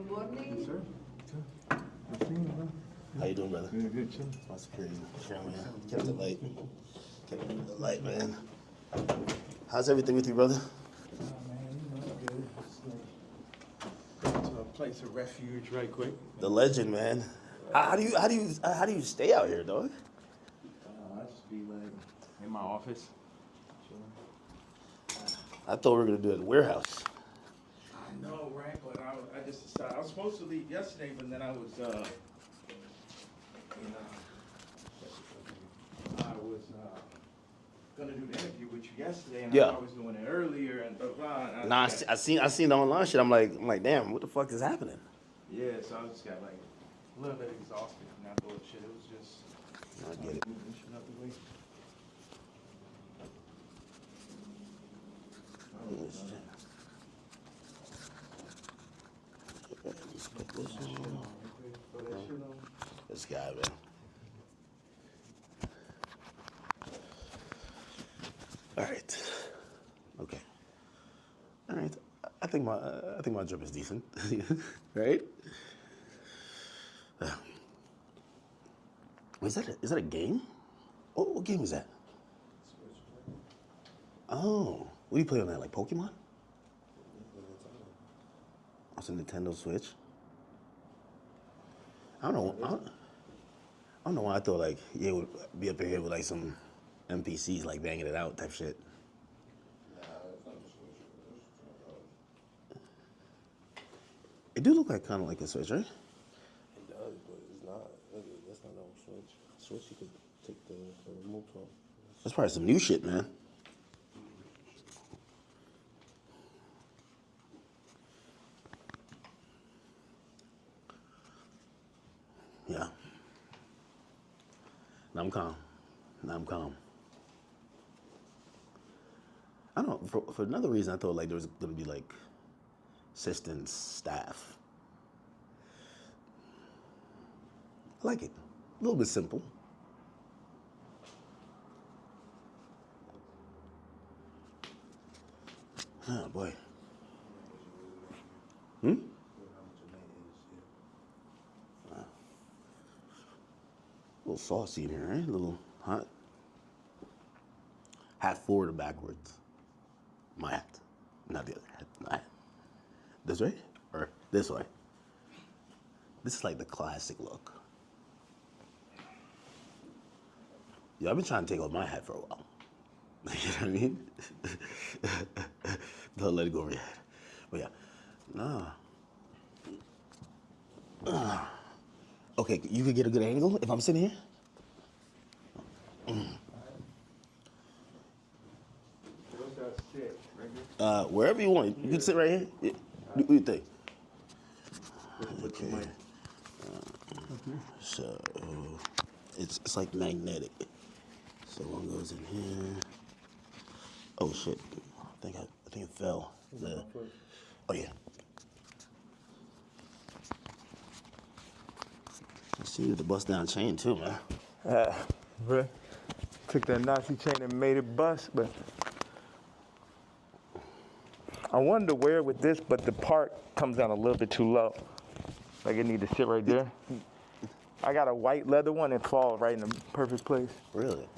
Good morning. Yes, sir. Good seeing you, man. How you doing, brother? Good, good, chilling. That's crazy. Sure, man. Kept it light. Kept it light, man. How's everything with you, brother? Man, you know, good. Just like going to a place of refuge right quick. The legend, man. How do you stay out here, dog? I just be like in my office, chilling. I thought we were gonna do it at the warehouse. I know, right? But I just decided I was supposed to leave yesterday, but then I was gonna do the interview with you yesterday, and Yeah. I was doing it earlier, and blah blah. And Nah, I seen the online shit. I'm like, damn, what the fuck is happening? yeah, so I just got like a little bit exhausted from that bullshit. It was just I get it. moving shit out the way. Put this in. Throw that shit on. This guy, man. All right. Okay. All right. I think my drip is decent, right? Is that a game? What game is that? Oh, what do you play on that? Like Pokemon? It's a Nintendo Switch. I don't know why I thought like it would be up in here with like some NPCs like banging it out type shit. It do look like kind of like a Switch, right? It does, but it's not. That's not no Switch. Switch, you could take the remote from. That's probably some new shit, man. Yeah. Now I'm calm. I don't know. For another reason, I thought like there was gonna be like assistants, staff. I like it. A little bit simple. Oh boy. A little saucy in here, right? A little hot. Hat forward or backwards? My hat, not the other hat. My hat. This way or this way? This is like the classic look. Yeah, I've been trying to take off my hat for a while. You know what I mean? Don't let it go over your head. But yeah, nah. Okay, you could get a good angle if I'm sitting here? Where's that sit? Right here? Wherever you want. You can sit right here. Yeah. What do you think? Okay. So it's like magnetic. So one goes in here. Oh shit! I think it fell. Oh yeah. I see you the bust down chain too, man. Bro, took that Nazi chain and made it bust, but I wanted to wear it with this, but the part comes down a little bit too low. Like it need to sit right there. I got a white leather one and fall right in the perfect place. Really?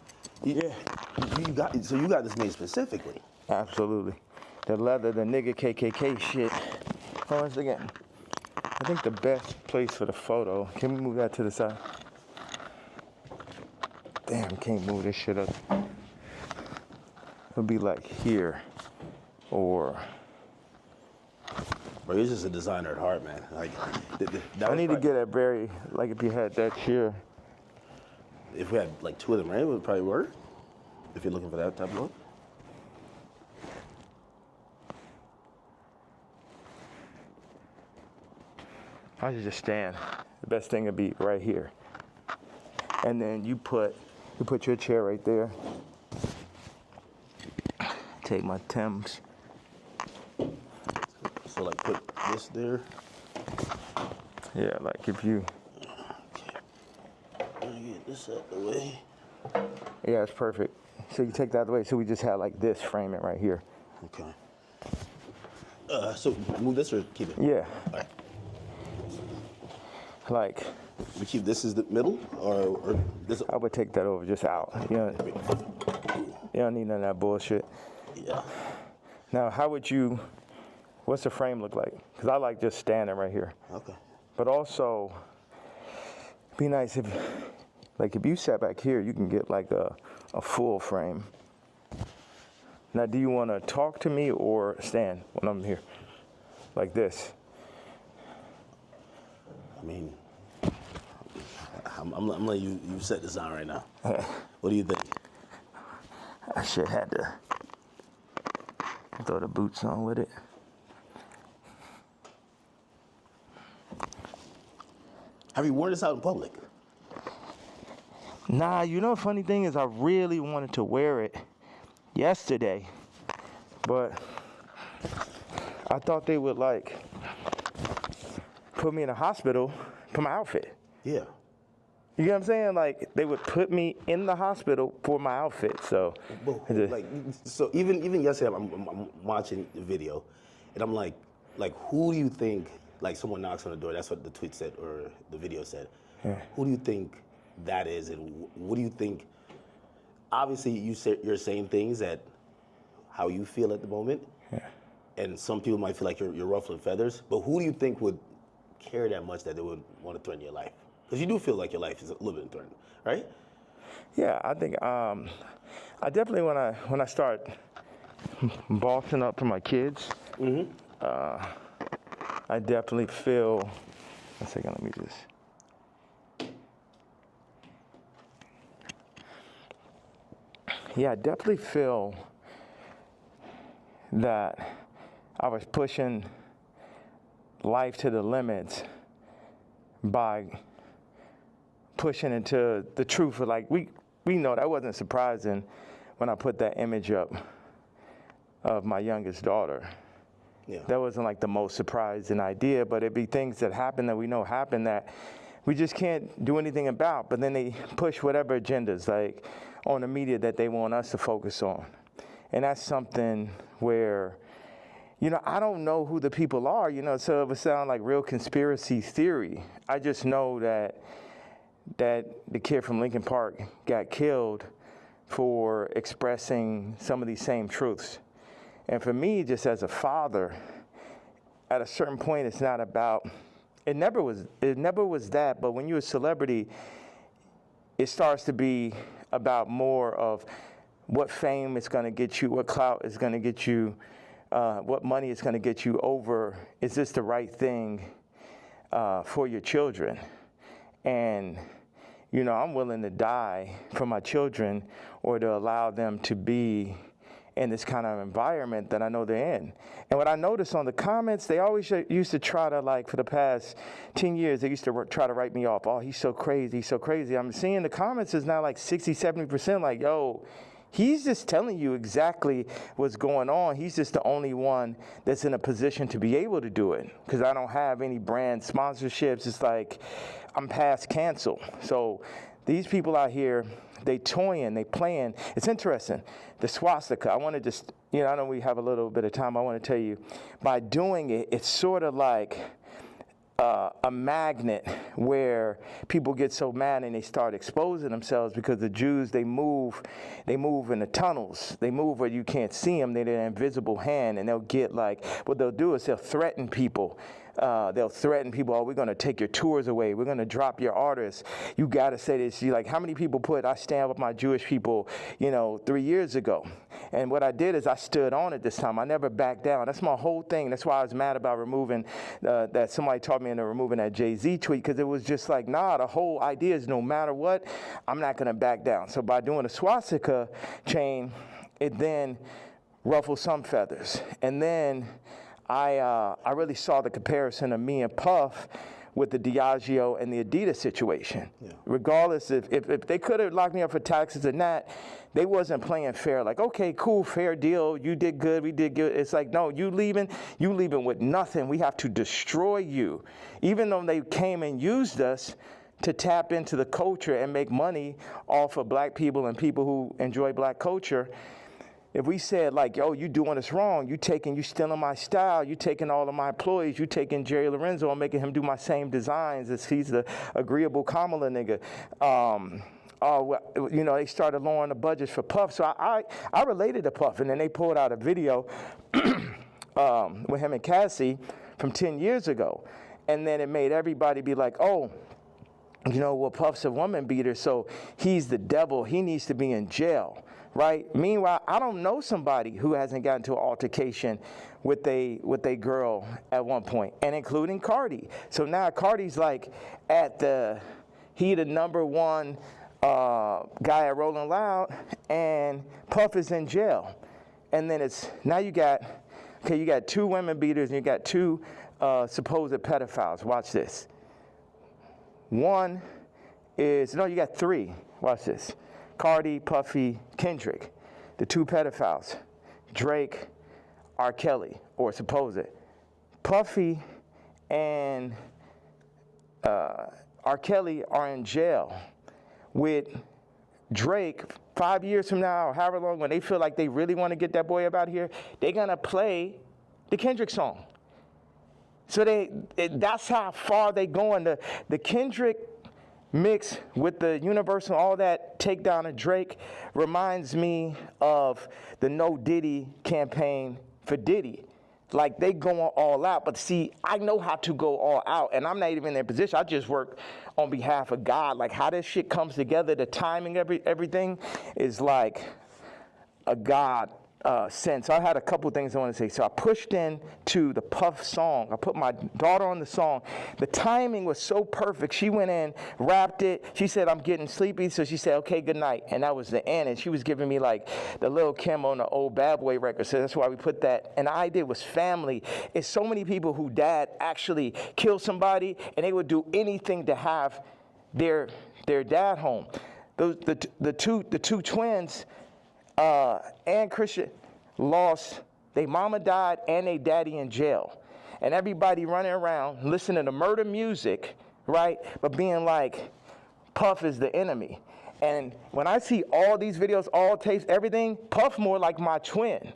Yeah. You got this made specifically. Absolutely. The leather, the nigga KKK shit. Hold on a second. I think the best place for the photo, can we move that to the side? Damn, can't move this shit up. It'll be like here, or... Bro, you're just a designer at heart, man. Like, I need to get a very, like if you had that chair. If we had like two of them, right, it would probably work. If you're looking for that type of look. I should just stand. The best thing would be right here. And then you put your chair right there. Take my Timbs. So like put this there. Yeah, like if you... Okay. Let me get this out the way. Yeah, it's perfect. So you take that out of the way. So we just had like this, frame it right here. Okay. So move this or keep it? Yeah. All right. Like, We keep this as the middle, or this? I would take that over just out. You don't need none of that bullshit. Yeah. Now, what's the frame look like? Because I like just standing right here. Okay. But also, it'd be nice if you sat back here, you can get like a full frame. Now, do you want to talk to me or stand when I'm here? Like this? I mean, I'm letting you set this down right now. What do you think? I should have to throw the boots on with it. Have you worn this out in public? Nah, you know, funny thing is I really wanted to wear it yesterday, but I thought they would like put me in a hospital for my outfit. Yeah. You know what I'm saying? Like they would put me in the hospital for my outfit. So, So even yesterday, I'm watching the video, and I'm like, who do you think? Like someone knocks on the door. That's what the tweet said or the video said. Yeah. Who do you think that is, and what do you think? Obviously, you're saying things that how you feel at the moment, and some people might feel like you're ruffling feathers. But who do you think would care that much that they would want to threaten your life? Because you do feel like your life is a little bit threatened, right? Yeah, I think I definitely when I start bossing up for my kids, I definitely feel. One second, let me just. Yeah, I definitely feel that I was pushing life to the limits by pushing into the truth. Like we know that wasn't surprising when I put that image up of my youngest daughter. Yeah. That wasn't like the most surprising idea, but it'd be things that happen that we know happen that we just can't do anything about. But then they push whatever agendas like on the media that they want us to focus on. And that's something where, you know, I don't know who the people are, you know, so it would sound like real conspiracy theory. I just know that the kid from Lincoln Park got killed for expressing some of these same truths. And for me, just as a father, at a certain point, it's not about, it never was that, but when you're a celebrity, it starts to be about more of what fame is going to get you, what clout is going to get you, what money is going to get you over, is this the right thing for your children? And, you know, I'm willing to die for my children or to allow them to be in this kind of environment that I know they're in. And what I noticed on the comments, they always used to try to, like, for the past 10 years, they used to try to write me off. Oh, he's so crazy, he's so crazy. I'm seeing the comments is now like 60, 70% like, yo, he's just telling you exactly what's going on. He's just the only one that's in a position to be able to do it because I don't have any brand sponsorships. It's like I'm past cancel. So these people out here, they toying, they playing. It's interesting. The swastika, I want to just, you know, I know we have a little bit of time. I want to tell you, by doing it, it's sort of like a magnet where people get so mad and they start exposing themselves because the Jews, they move in the tunnels. They move where you can't see them. They're an invisible hand, and they'll get like, what they'll do is they'll threaten people. They'll threaten people, oh, we're going to take your tours away. We're going to drop your artists. You got to say this. You're like, how many people I stand with my Jewish people, 3 years ago? And what I did is I stood on it this time. I never backed down. That's my whole thing. That's why I was mad about removing, that somebody taught me into removing that Jay-Z tweet, because it was just like, nah, the whole idea is no matter what, I'm not going to back down. So by doing a swastika chain, it then ruffled some feathers. And then I really saw the comparison of me and Puff with the Diageo and the Adidas situation. Yeah. Regardless, if they could have locked me up for taxes and that, they wasn't playing fair. Like, okay, cool, fair deal. You did good, we did good. It's like, no, you leaving with nothing. We have to destroy you. Even though they came and used us to tap into the culture and make money off of black people and people who enjoy black culture, If we said like, yo, you doing us wrong, you stealing my style, you taking all of my employees, you taking Jerry Lorenzo and making him do my same designs as he's the agreeable Kamala nigga. You know, they started lowering the budgets for Puff. So I related to Puff, and then they pulled out a video with him and Cassie from 10 years ago. And then it made everybody be like, oh, you know, well, Puff's a woman beater, so he's the devil. He needs to be in jail, right? Meanwhile, I don't know somebody who hasn't gotten into an altercation with a girl at one point, and including Cardi. So now Cardi's like he the number one guy at Rolling Loud, and Puff is in jail. And then now you got two women beaters and you got two supposed pedophiles. Watch this. One is, no, you got three. Watch this. Cardi, Puffy, Kendrick, the two pedophiles. Drake, R. Kelly, or supposed. Puffy and R. Kelly are in jail with Drake 5 years from now, or however long, when they feel like they really want to get that boy up out here, they're going to play the Kendrick song. So that's how far they going. The Kendrick mix with the Universal, all that takedown of Drake reminds me of the No Diddy campaign for Diddy. Like, they going all out. But see, I know how to go all out, and I'm not even in their position. I just work on behalf of God. Like, how this shit comes together, the timing, everything is like a God sense. I had a couple things I want to say. So I pushed into the Puff song. I put my daughter on the song. The timing was so perfect. She went in, rapped it. She said, I'm getting sleepy. So she said, okay, good night. And that was the end. And she was giving me like the Lil Kim on the old Bad Boy record. So that's why we put that. And the idea was family. It's so many people who dad actually killed somebody, and they would do anything to have their dad home. The two twins, and Christian, lost, their mama died and their daddy in jail. And everybody running around listening to murder music, right? But being like, Puff is the enemy. And when I see all these videos, all tapes, everything, Puff more like my twin.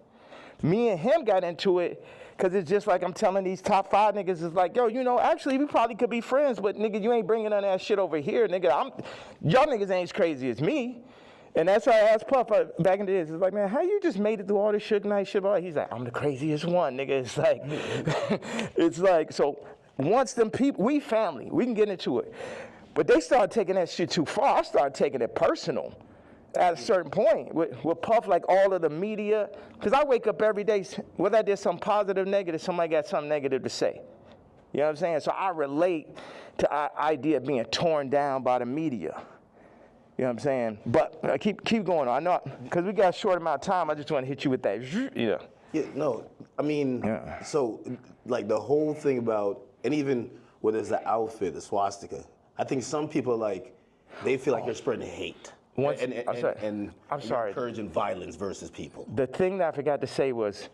Me and him got into it because it's just like I'm telling these top 5 niggas, it's like, yo, you know, actually we probably could be friends, but nigga, you ain't bringing none of that shit over here, nigga. Y'all niggas ain't as crazy as me. And that's why I asked Puff back in the days. It's like, man, how you just made it through all this Suge Knight shit? He's like, I'm the craziest one, nigga. It's like, it's like, so once them people, we family, we can get into it. But they started taking that shit too far. I started taking it personal at a certain point with Puff, like all of the media. Because I wake up every day, whether I did something positive, negative, somebody got something negative to say. You know what I'm saying? So I relate to the idea of being torn down by the media. You know what I'm saying? But keep going on. I know, because we got a short amount of time, I just want to hit you with that. Yeah. Yeah, no, I mean, So, like, the whole thing about, and even whether it's the outfit, the swastika, I think some people, like, they feel like they're spreading hate. And encouraging violence versus people. The thing that I forgot to say was,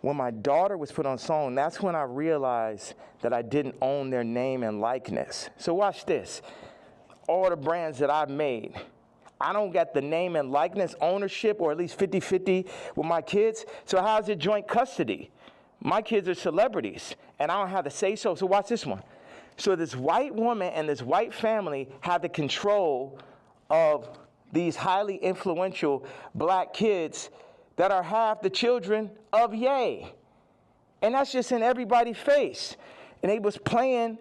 when my daughter was put on song, that's when I realized that I didn't own their name and likeness. So watch this. All the brands that I've made, I don't got the name and likeness ownership, or at least 50-50 with my kids. So how's it joint custody? My kids are celebrities, and I don't have to say so. So watch this one. So this white woman and this white family have the control of these highly influential black kids that are half the children of Ye. And that's just in everybody's face. And they was playing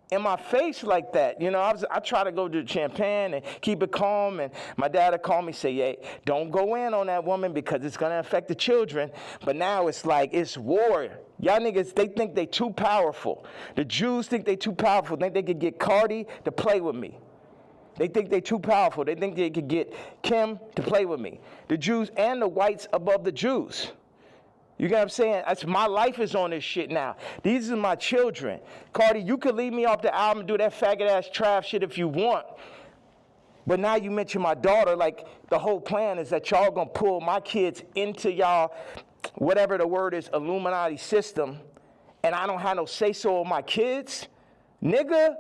in my face like that. You know, I try to go to Champagne and keep it calm, and my dad would call me, say, hey, don't go in on that woman because it's gonna affect the children. But now it's like, it's war. Y'all niggas, they think they too powerful. The Jews think they too powerful, think they could get Cardi to play with me. They think they too powerful. They think they could get Kim to play with me. The Jews and the whites above the Jews. You get what I'm saying? My life is on this shit now. These are my children. Cardi, you could leave me off the album and do that faggot-ass trap shit if you want. But now you mention my daughter, like the whole plan is that y'all gonna pull my kids into y'all, whatever the word is, Illuminati system, and I don't have no say-so of my kids? Nigga?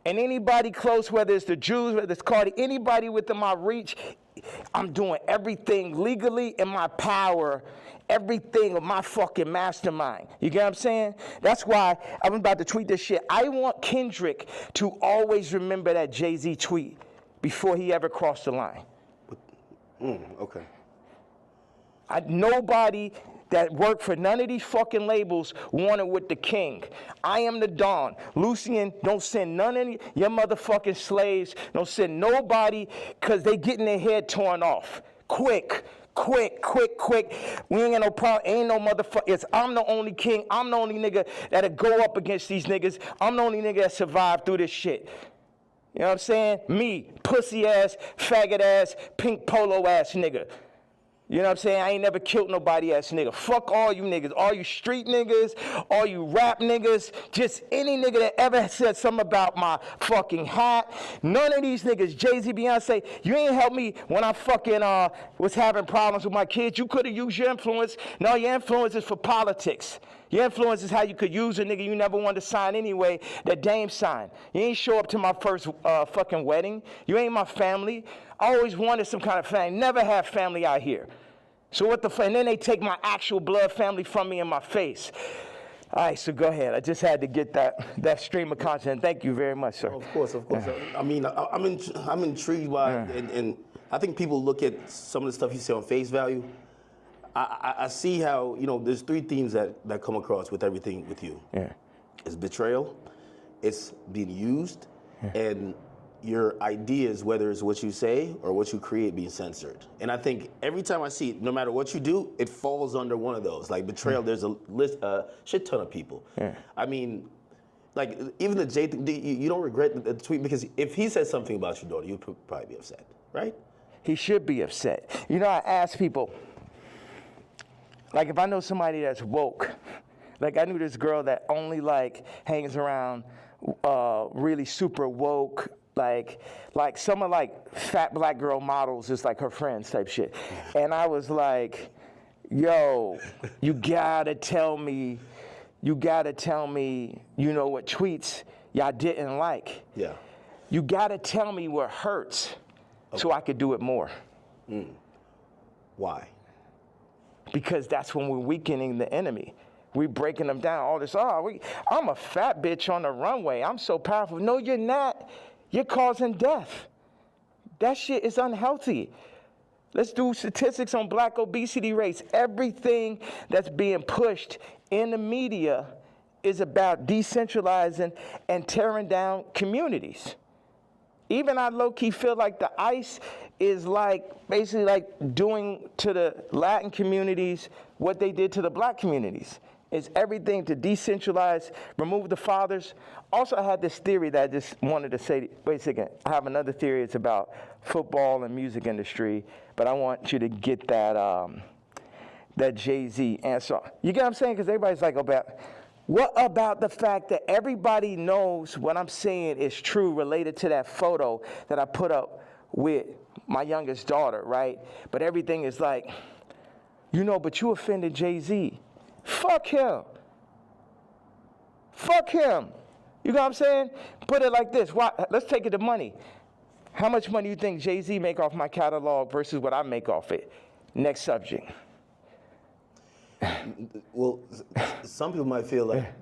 And anybody close, whether it's the Jews, whether it's Cardi, anybody within my reach, I'm doing everything legally in my power, everything of my fucking mastermind. You get what I'm saying? That's why I'm about to tweet this shit. I want Kendrick to always remember that Jay-Z tweet before he ever crossed the line. Okay. Nobody that worked for none of these fucking labels wanted with the king. I am the Don. Lucian, don't send none of your motherfucking slaves. Don't send nobody, because they getting their head torn off. Quick. We ain't got no problem. Ain't no motherfucker. I'm the only king. I'm the only nigga that'll go up against these niggas. I'm the only nigga that survived through this shit. You know what I'm saying? Me, pussy ass, faggot ass, pink polo ass nigga. You know what I'm saying? I ain't never killed nobody ass nigga. Fuck all you niggas. All you street niggas, all you rap niggas, just any nigga that ever said something about my fucking hat. None of these niggas, Jay-Z, Beyonce, you ain't helped me when I fucking was having problems with my kids. You could have used your influence. No, your influence is for politics. Your influence is how you could use a nigga you never wanted to sign anyway, that Dame signed. You ain't show up to my first fucking wedding. You ain't my family. I always wanted some kind of family. Never have family out here. So what the fuck? And then they take my actual blood family from me in my face. All right, so go ahead. I just had to get that stream of content. Thank you very much, sir. Of course. I mean, I'm intrigued by, and I think people look at some of the stuff you say on face value. I see how, there's three themes that come across with everything with you. Yeah. It's betrayal, it's being used, and your ideas, whether it's what you say or what you create, being censored. And I think every time I see it, no matter what you do, it falls under one of those. Like betrayal, there's a shit ton of people. Yeah. I mean, like even the Jay thing, you don't regret the tweet, because if he said something about your daughter, you'd probably be upset, right? He should be upset. I ask people, like if I know somebody that's woke, like I knew this girl that only like hangs around really super woke, like some of like fat black girl models is like her friends type shit. And I was like, yo, you gotta tell me, you know what tweets y'all didn't like. Yeah. You gotta tell me what hurts so I could do it more. Why? Because that's when we're weakening the enemy. We breaking them down. All this, I'm a fat bitch on the runway. I'm so powerful. No, you're not. You're causing death. That shit is unhealthy. Let's do statistics on black obesity rates. Everything that's being pushed in the media is about decentralizing and tearing down communities. Even I low-key feel like the ICE is like basically like doing to the Latin communities what they did to the black communities. It's everything to decentralize, remove the fathers. Also, I had this theory that I just wanted to say, wait a second, I have another theory. It's about football and music industry, but I want you to get that Jay-Z answer. You get what I'm saying? Because everybody's like, what about the fact that everybody knows what I'm saying is true related to that photo that I put up with my youngest daughter, right? But everything is like, but you offended Jay-Z. Fuck him. You know what I'm saying? Put it like this. Let's take it to money. How much money do you think Jay-Z make off my catalog versus what I make off it? Next subject. Well, some people might feel like,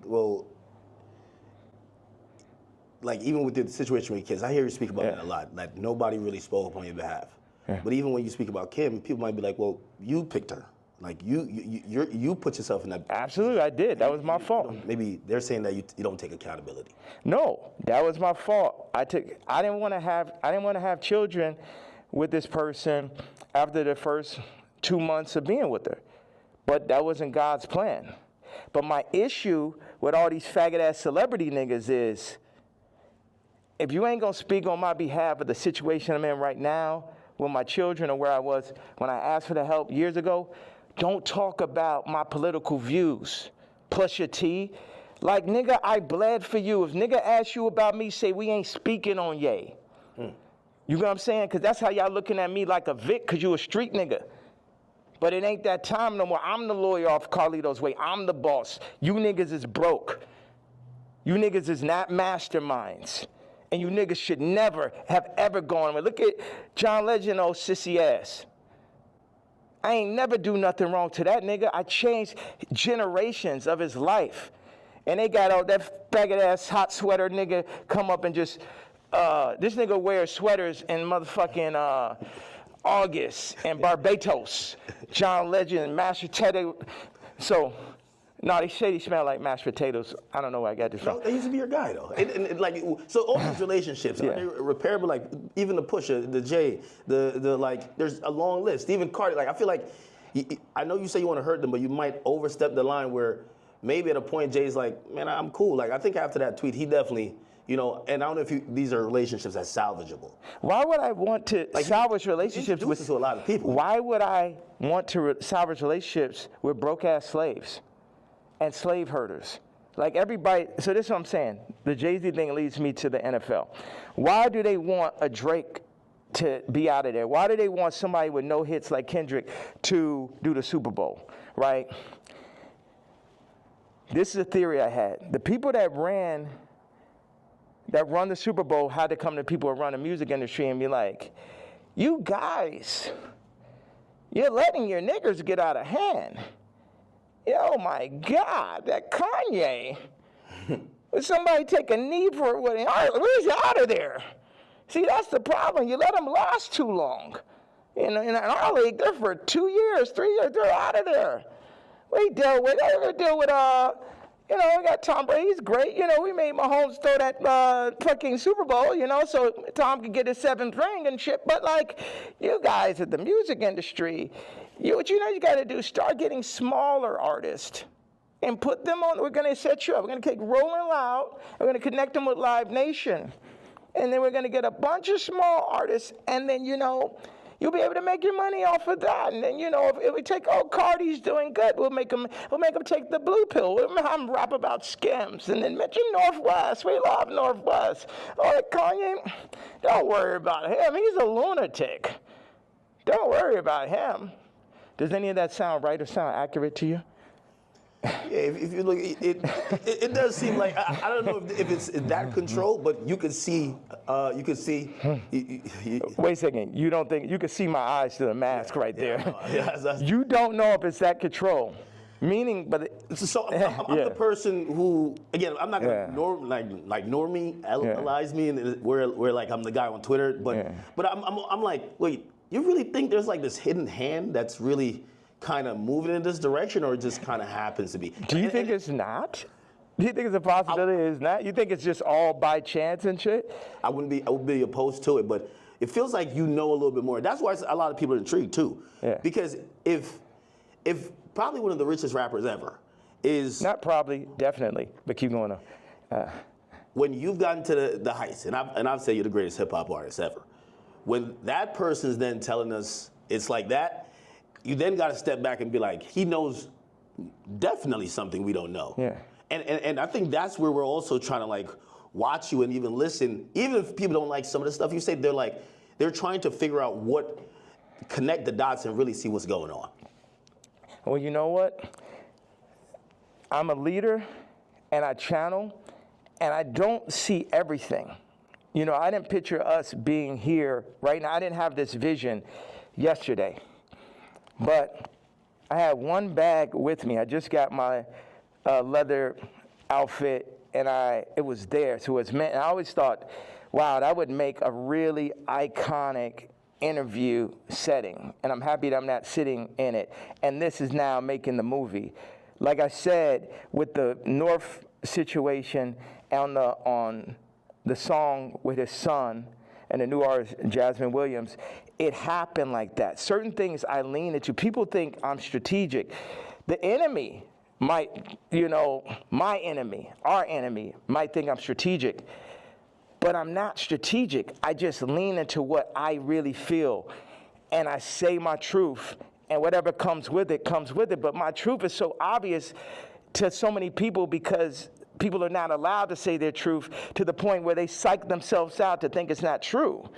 like even with the situation with kids, I hear you speak about that a lot. Like nobody really spoke up on your behalf. Yeah. But even when you speak about Kim, people might be like, well, you picked her. Like you put yourself in that. Absolutely, I did. That was my fault. Maybe they're saying that you don't take accountability. No, that was my fault. I didn't want to have children with this person after the first 2 months of being with her. But that wasn't God's plan. But my issue with all these faggot ass celebrity niggas is, if you ain't gonna speak on my behalf of the situation I'm in right now with my children or where I was when I asked for the help years ago, don't talk about my political views. Plus your T. Like, nigga, I bled for you. If nigga asks you about me, say we ain't speaking on Ye. You know what I'm saying? Because that's how y'all looking at me like a Vic, because you a street nigga. But it ain't that time no more. I'm the lawyer off Carlito's Way. I'm the boss. You niggas is broke. You niggas is not masterminds. And you niggas should never have ever gone with. Look at John Legend, old sissy ass. I ain't never do nothing wrong to that nigga. I changed generations of his life. And they got all that faggot ass hot sweater nigga come up and just, this nigga wears sweaters in motherfucking August and Barbados. John Legend, mashed potato. So, no, they say he smell like mashed potatoes. I don't know where I got this from. No, they used to be your guy though. And like, so all these relationships, Yeah. are they repairable? Like even the Pusha, the Jay, the like, there's a long list. Even Cardi, like I feel like, I know you say you want to hurt them, but you might overstep the line where maybe at a point Jay's like, man, I'm cool. Like I think after that tweet, he definitely, you know, and I don't know if these are relationships that's salvageable. Why would I want to salvage relationships with to a lot of people? Why would I want to salvage relationships with broke ass slaves and slave herders? Like everybody, so this is what I'm saying. The Jay-Z thing leads me to the NFL. Why do they want a Drake to be out of there? Why do they want somebody with no hits like Kendrick to do the Super Bowl, right? This is a theory I had. The people that run the Super Bowl had to come to people who run the music industry and be like, you guys, you're letting your niggers get out of hand. Oh my God, that Kanye. Would somebody take a knee for it? Where's out of there? See, that's the problem. You let them last too long. In our league, they're for 2 years, 3 years, they're out of there. We deal with, we got Tom Brady, he's great. We made Mahomes throw that fucking Super Bowl, so Tom could get his 7th ring and shit. But like, you guys at the music industry, what you got to do, start getting smaller artists and put them on. We're going to set you up. We're going to take Rolling Loud. We're going to connect them with Live Nation. And then we're going to get a bunch of small artists. And then, you'll be able to make your money off of that. And then, if we take, Cardi's doing good, we'll make them take the blue pill. We'll have them rap about scams. And then mention Northwest. We love Northwest. Kanye, don't worry about him. He's a lunatic. Don't worry about him. Does any of that sound right or sound accurate to you? Yeah, if you look, it does seem like I don't know if it's that control, but you could see. Wait a second. You don't think you can see my eyes through the mask right there? Yeah, you don't know if it's that control. Meaning, but so I'm the person who, again, I'm not gonna normalize me, and where like I'm the guy on Twitter, but I'm like, wait, you really think there's like this hidden hand that's really kind of moving in this direction, or it just kind of happens to be? Do you think it's not? Do you think it's a possibility it's not? You think it's just all by chance and shit? I would be opposed to it, but it feels like a little bit more. That's why a lot of people are intrigued too. Yeah. Because if probably one of the richest rappers ever is not probably, definitely, but keep going on. When you've gotten to the heights, and I've said you're the greatest hip hop artist ever. When that person's then telling us it's like that, you then got to step back and be like, he knows definitely something we don't know. Yeah. And I think that's where we're also trying to like watch you and even listen. Even if people don't like some of the stuff you say, they're trying to figure out connect the dots and really see what's going on. Well, you know what? I'm a leader and I channel and I don't see everything. I didn't picture us being here right now. I didn't have this vision yesterday. But I had one bag with me. I just got my leather outfit, and it was there. So it's meant. And I always thought, wow, that would make a really iconic interview setting. And I'm happy that I'm not sitting in it. And this is now making the movie. Like I said, with the North situation on the song with his son and the new artist, Jasmine Williams, it happened like that. Certain things I lean into. People think I'm strategic. The enemy might, my enemy, our enemy, might think I'm strategic. But I'm not strategic. I just lean into what I really feel. And I say my truth. And whatever comes with it, comes with it. But my truth is so obvious to so many people because people are not allowed to say their truth to the point where they psych themselves out to think it's not true.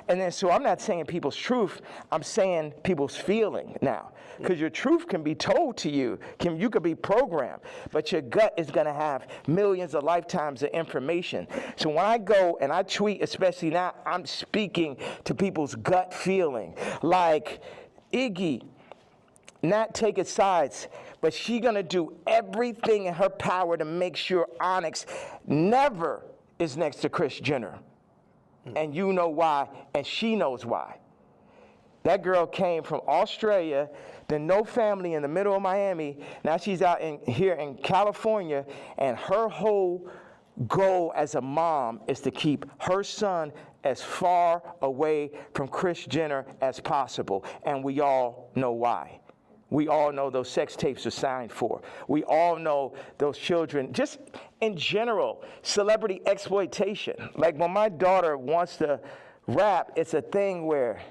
And then, so I'm not saying people's truth, I'm saying people's feeling now. Because your truth can be told to you, you could be programmed, but your gut is gonna have millions of lifetimes of information. So when I go and I tweet, especially now, I'm speaking to people's gut feeling. Like, Iggy, not taking sides, but she gonna do everything in her power to make sure Onyx never is next to Kris Jenner. And you know why, and she knows why. That girl came from Australia, then no family in the middle of Miami. Now she's out here in California, and her whole goal as a mom is to keep her son as far away from Kris Jenner as possible. And we all know why. We all know those sex tapes are signed for. We all know those children, just in general, celebrity exploitation. Like when my daughter wants to rap, it's a thing where,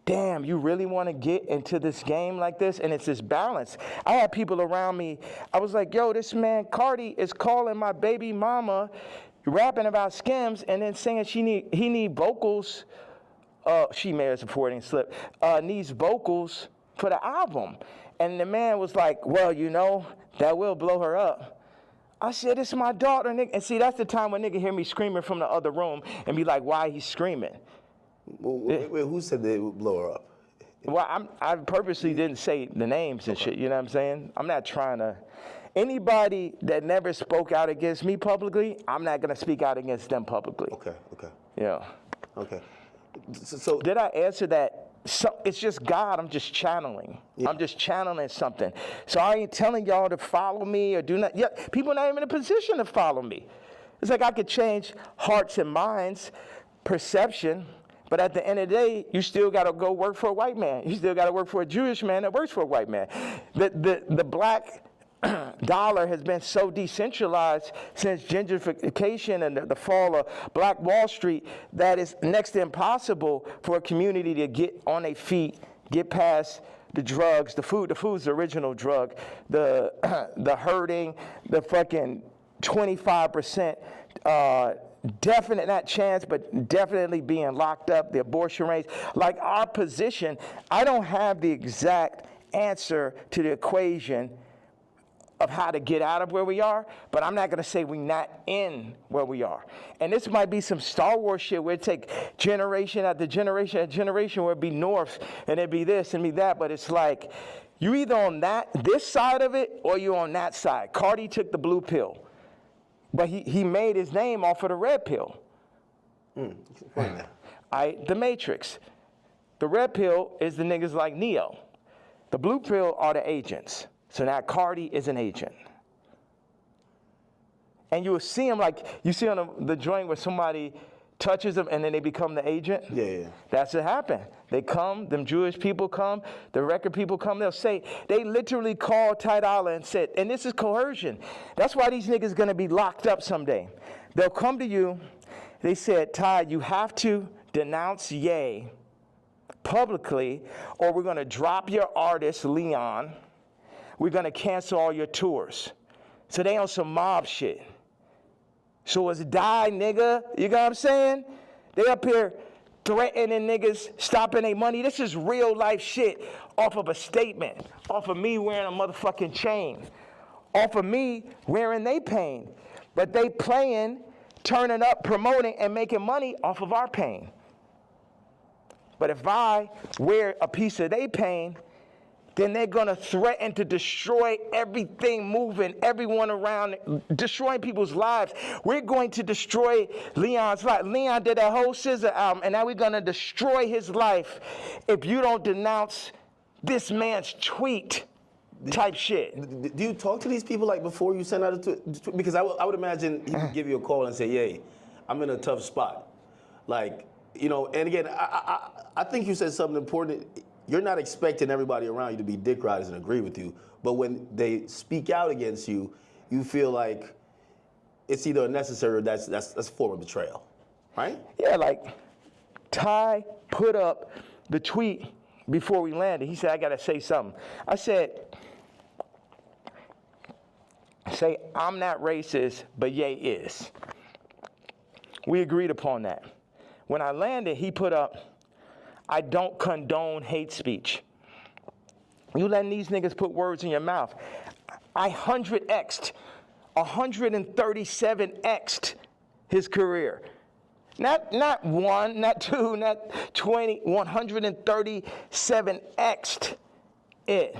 damn, you really want to get into this game like this? And it's this balance. I had people around me, I was like, yo, this man Cardi is calling my baby mama, rapping about Skims, and then saying he need vocals. She may have supporting slip, needs vocals for the album. And the man was like, well, you know, that will blow her up. I said, it's my daughter, nigga. And see, that's the time when nigga hear me screaming from the other room and be like, why he's screaming? Wait, who said they would blow her up? Well, I purposely didn't say the names and shit, you know what I'm saying? I'm not trying to. Anybody that never spoke out against me publicly, I'm not going to speak out against them publicly. Okay. Yeah. Okay. So did I answer that? So, it's just God, I'm just channeling. Yeah. I'm just channeling something. So I ain't telling y'all to follow me or do not. Yeah, people are not even in a position to follow me. It's like I could change hearts and minds, perception, but at the end of the day, you still got to go work for a white man. You still got to work for a Jewish man that works for a white man. The black dollar has been so decentralized since gentrification and the fall of Black Wall Street that it's next to impossible for a community to get on their feet, get past the drugs, the food. The food's the original drug. The hurting, the fucking 25%. Definite, not chance, but definitely being locked up, the abortion rates. Like our position, I don't have the exact answer to the equation of how to get out of where we are, but I'm not gonna say we're not in where we are. And this might be some Star Wars shit where it take generation after generation after generation where it'd be North and it'd be this and be that, but it's like, you either on this side of it or you on that side. Cardi took the blue pill, but he made his name off of the red pill. The Matrix. The red pill is the niggas like Neo. The blue pill are the agents. So now Cardi is an agent. And you will see him like, you see on the joint where somebody touches them and then they become the agent? Yeah. That's what happened. They come, them Jewish people come, the record people come, they'll say, they literally called Ty Dolla and said, and this is coercion. That's why these niggas gonna be locked up someday. They'll come to you, they said, Ty, you have to denounce Ye publicly or we're gonna drop your artist, Leon. We're gonna cancel all your tours. So they on some mob shit. So it's die, nigga. You know what I'm saying? They up here threatening niggas, stopping their money. This is real life shit off of a statement, off of me wearing a motherfucking chain, off of me wearing they pain. But they playing, turning up, promoting, and making money off of our pain. But if I wear a piece of they pain, then they're gonna threaten to destroy everything moving, everyone around, destroying people's lives. We're going to destroy Leon's life. Leon did that whole SZA album, and now we're gonna destroy his life if you don't denounce this man's tweet type shit. Do you talk to these people like before you send out a tweet? Because I would imagine he would give you a call and say, "Yay, I'm in a tough spot." Like, you know, and again, I think you said something important. You're not expecting everybody around you to be dick riders and agree with you, but when they speak out against you, you feel like it's either unnecessary or that's a form of betrayal, right? Yeah, like Ty put up the tweet before we landed. He said, I gotta say something. I said, say, I'm not racist, but Ye is. We agreed upon that. When I landed, he put up, I don't condone hate speech. You letting these niggas put words in your mouth. I 137x'd his career. Not one, not two, not 20, 137x'd it.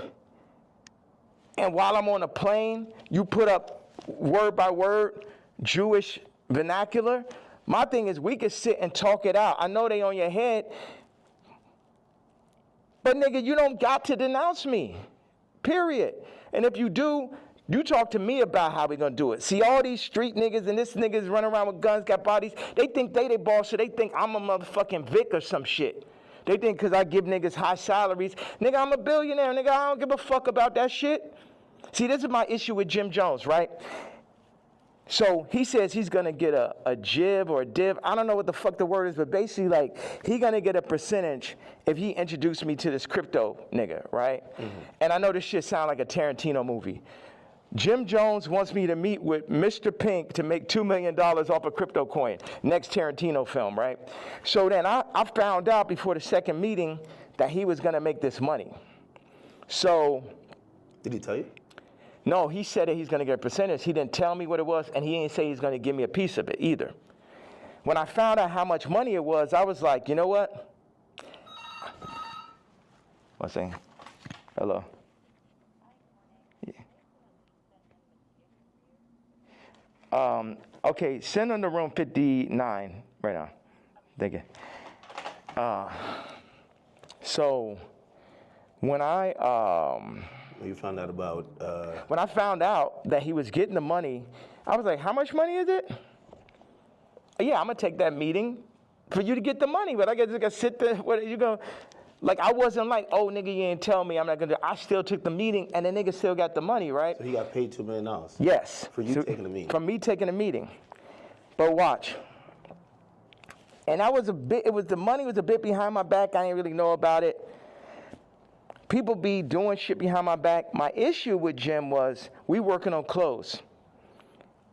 And while I'm on a plane, you put up word by word Jewish vernacular. My thing is we could sit and talk it out. I know they on your head, but nigga, you don't got to denounce me, period. And if you do, you talk to me about how we gonna do it. See, all these street niggas and this niggas running around with guns, got bodies, they think they boss, so they think I'm a motherfucking Vic or some shit. They think because I give niggas high salaries, nigga, I'm a billionaire, nigga, I don't give a fuck about that shit. See, this is my issue with Jim Jones, right? So he says he's gonna get a jib or a div. I don't know what the fuck the word is, but basically like he gonna get a percentage if he introduced me to this crypto nigga, right? Mm-hmm. And I know this shit sound like a Tarantino movie. Jim Jones wants me to meet with Mr. Pink to make $2 million off a crypto coin. Next Tarantino film, right? So then I found out before the second meeting that he was gonna make this money. So. Did he tell you? No, he said that he's going to get a percentage. He didn't tell me what it was, and he didn't say he's going to give me a piece of it either. When I found out how much money it was, I was like, you know what? One second. Hello. Yeah. Okay, send them to room 59 right now. Thank you. So when you found out about... When I found out that he was getting the money, I was like, how much money is it? Yeah, I'm going to take that meeting for you to get the money, but I got to sit there. What are you going to... Like, I wasn't like, oh, nigga, you ain't tell me I'm not going to... I still took the meeting, and the nigga still got the money, right? So he got paid $2 million? Yes. For you taking the meeting? For me taking the meeting. But watch. And I was the money was a bit behind my back. I didn't really know about it. People be doing shit behind my back. My issue with Jim was we working on clothes.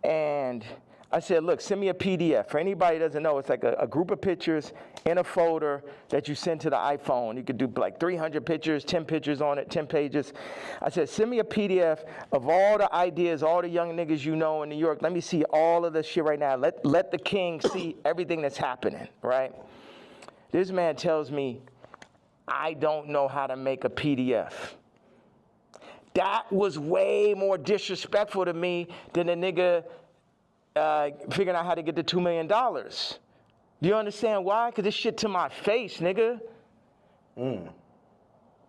And I said, look, send me a PDF. For anybody who doesn't know, it's like a group of pictures in a folder that you send to the iPhone. You could do like 300 pictures, 10 pictures on it, 10 pages. I said, send me a PDF of all the ideas, all the young niggas you know in New York. Let me see all of this shit right now. Let the king see everything that's happening, right? This man tells me, I don't know how to make a PDF. That was way more disrespectful to me than a nigga figuring out how to get the $2 million. Do you understand why? Because this shit to my face, nigga. You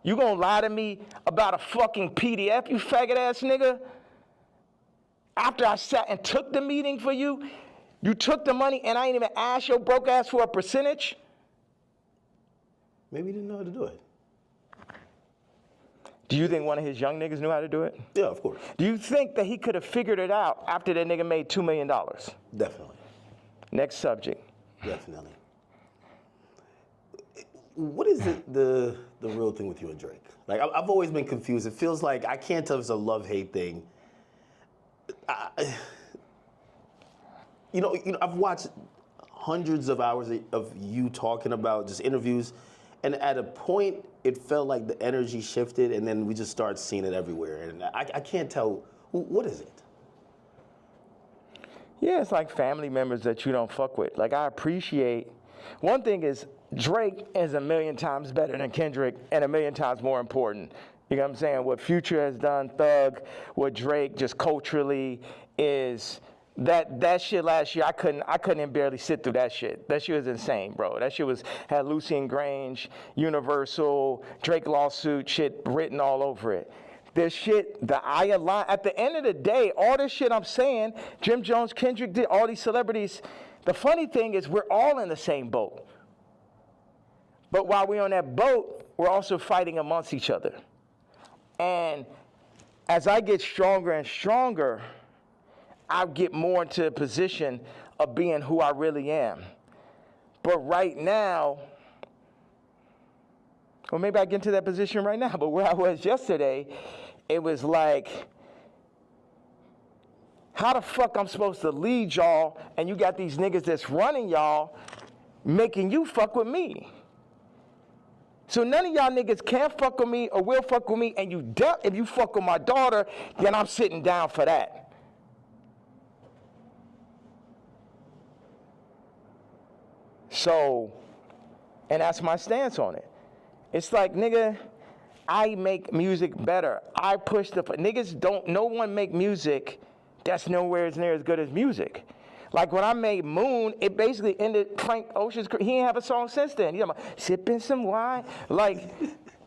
gonna lie to me about a fucking PDF, you faggot ass nigga? After I sat and took the meeting for you, you took the money and I ain't even asked your broke ass for a percentage? Maybe he didn't know how to do it. Do you think one of his young niggas knew how to do it? Yeah, of course. Do you think that he could have figured it out after that nigga made $2 million? Definitely. Next subject. Definitely. What is the real thing with you and Drake? Like, I've always been confused. It feels like, I can't tell if it's a love-hate thing. You know, I've watched hundreds of hours of you talking about just interviews, and at a point, it felt like the energy shifted, and then we just started seeing it everywhere. And I can't tell, what is it? Yeah, it's like family members that you don't fuck with. Like, I appreciate, one thing is, Drake is a million times better than Kendrick and a million times more important. You know what I'm saying? What Future has done, Thug, what Drake just culturally is... That shit last year, I couldn't even barely sit through that shit. That shit was insane, bro. That shit had Lucian Grange, Universal, Drake lawsuit shit written all over it. This shit, at the end of the day, all this shit I'm saying, Jim Jones, Kendrick did, all these celebrities, the funny thing is we're all in the same boat. But while we're on that boat, we're also fighting amongst each other. And as I get stronger and stronger, I get more into a position of being who I really am. But right now, or maybe I get into that position right now, but where I was yesterday, it was like, How the fuck I'm supposed to lead y'all and you got these niggas that's running y'all making you fuck with me? So none of y'all niggas can fuck with me or will fuck with me, and if you fuck with my daughter, then I'm sitting down for that. So, and that's my stance on it. It's like, nigga, I make music better. I push niggas don't, no one make music that's nowhere near as good as music. Like when I made Moon, it basically ended Frank Ocean's career. He ain't have a song since then. You know, sipping some wine. Like,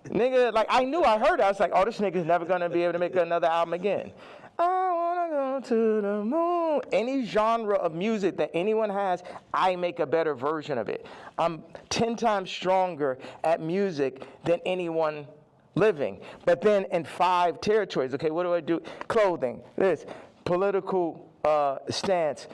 nigga, like I heard it. I was like, oh, this nigga's never gonna be able to make another album again. I wanna go to the moon. Any genre of music that anyone has, I make a better version of it. I'm 10 times stronger at music than anyone living. But then in 5 territories, okay, what do I do? Clothing, this, political stance,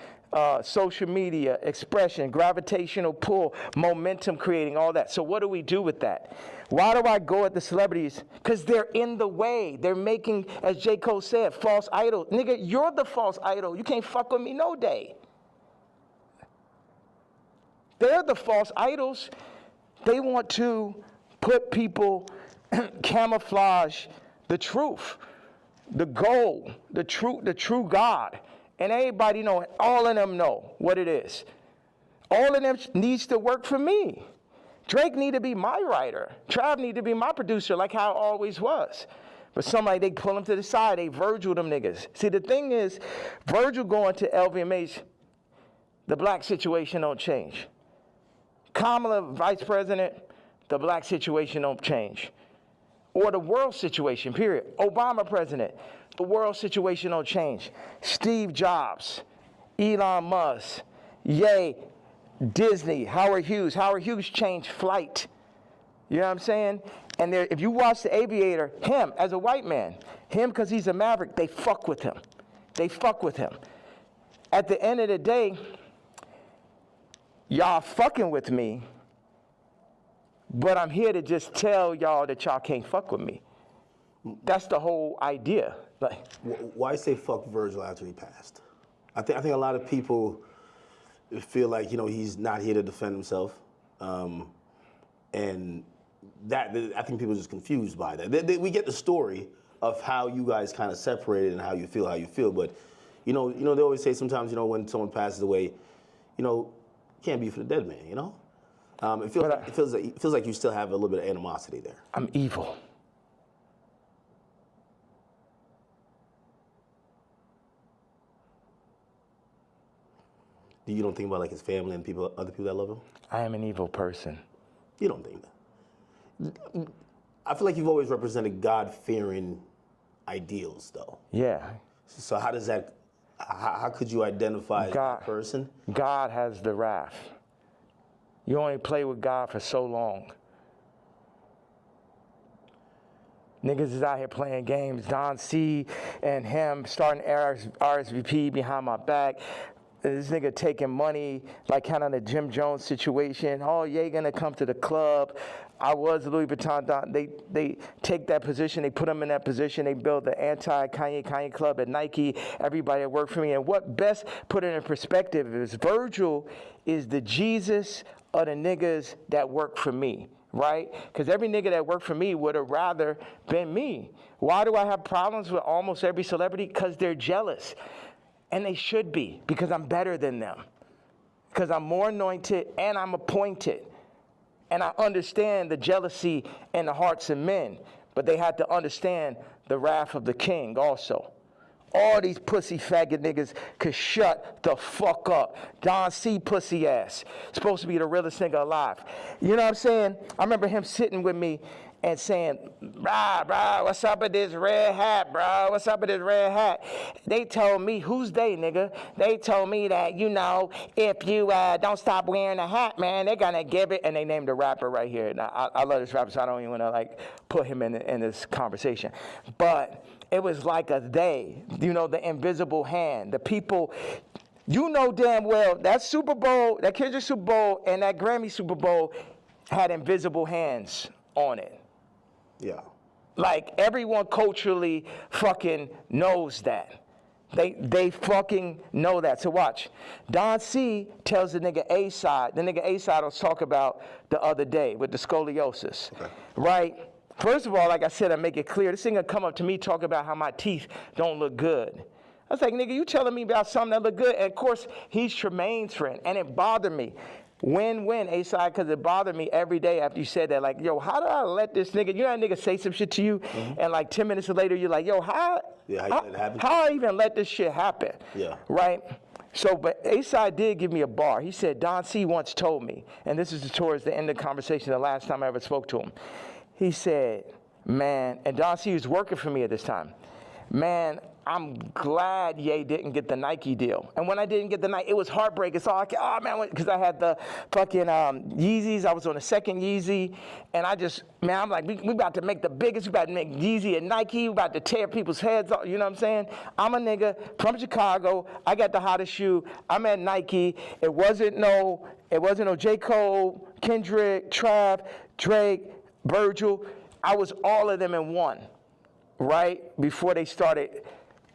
social media, expression, gravitational pull, momentum creating, all that. So what do we do with that? Why do I go at the celebrities? Because they're in the way. They're making, as J. Cole said, false idols. Nigga, you're the false idol. You can't fuck with me no day. They're the false idols. They want to put people, camouflage the truth, the goal, the true God. And everybody know it. All of them know what it is. All of them needs to work for me. Drake need to be my writer. Trav need to be my producer, like how it always was. But somebody, they pull him to the side. They Virgil them niggas. See, the thing is, Virgil going to LVMH, the black situation don't change. Kamala, vice president, the black situation don't change. Or the world situation, period. Obama president, the world situation don't change. Steve Jobs, Elon Musk, Ye, Disney, Howard Hughes. Howard Hughes changed flight. You know what I'm saying? And there, if you watch The Aviator, him as a white man, him because he's a maverick, they fuck with him. They fuck with him. At the end of the day, y'all fucking with me, but I'm here to just tell y'all that y'all can't fuck with me. That's the whole idea. Like, why say fuck Virgil after he passed? I think a lot of people feel like, you know, he's not here to defend himself, and that I think people are just confused by that. We get the story of how you guys kind of separated and how you feel, but you know they always say sometimes, you know, when someone passes away, you know, can't be for the dead man, you know. It feels like you still have a little bit of animosity there. I'm evil. You don't think about like his family and other people that love him? I am an evil person. You don't think that? I feel like you've always represented God-fearing ideals, though. Yeah. So how does that? How could you identify that person? God has the wrath. You only play with God for so long. Niggas is out here playing games. Don C and him starting RSVP behind my back. This nigga taking money, like kind of the Jim Jones situation. Oh, yeah, gonna come to the club. I was Louis Vuitton. They take that position. They put him in that position. They build the anti-Kanye club at Nike. Everybody that worked for me. And what best put it in perspective is Virgil is the Jesus of the niggas that work for me, right? Because every nigga that worked for me would have rather been me. Why do I have problems with almost every celebrity? Because they're jealous. And they should be, because I'm better than them. Because I'm more anointed and I'm appointed. And I understand the jealousy in the hearts of men. But they had to understand the wrath of the king also. All these pussy faggot niggas could shut the fuck up. Don C. pussy ass. Supposed to be the realest nigga alive. You know what I'm saying? I remember him sitting with me and saying, brah, what's up with this red hat, bro? What's up with this red hat? They told me, who's they, nigga? They told me that, you know, if you don't stop wearing a hat, man, they're gonna give it. And they named a rapper right here. Now, I love this rapper, so I don't even wanna, like, put him in this conversation. But it was like a they, you know, the invisible hand, the people. You know damn well that Super Bowl, that Kendrick Super Bowl and that Grammy Super Bowl had invisible hands on it. Yeah. Like everyone culturally fucking knows that. They fucking know that. So watch. Don C tells the nigga A-Side. The nigga A-Side was talk about the other day with the scoliosis. Okay. Right? First of all, like I said, I make it clear. This nigga come up to me talk about how my teeth don't look good. I was like, nigga, you telling me about something that look good? And of course, he's Tremaine's friend. And it bothered me. Win-win, A-Side, because it bothered me every day after you said that. Like, yo, how do I let this nigga, you know that nigga say some shit to you, and like 10 minutes later, you're like, yo, how I even let this shit happen? Yeah. Right? So, but A-Side did give me a bar. He said, Don C once told me, and this is towards the end of the conversation, the last time I ever spoke to him. He said, man, and Don C was working for me at this time. Man, I'm glad Ye didn't get the Nike deal. And when I didn't get the Nike, it was heartbreaking. So oh man, because I had the fucking Yeezys. I was on the second Yeezy. And I just, man, I'm like, we about to make the biggest. We about to make Yeezy and Nike. We about to tear people's heads off. You know what I'm saying? I'm a nigga from Chicago. I got the hottest shoe. I'm at Nike. It wasn't no J. Cole, Kendrick, Trav, Drake, Virgil. I was all of them in one, right? Before they started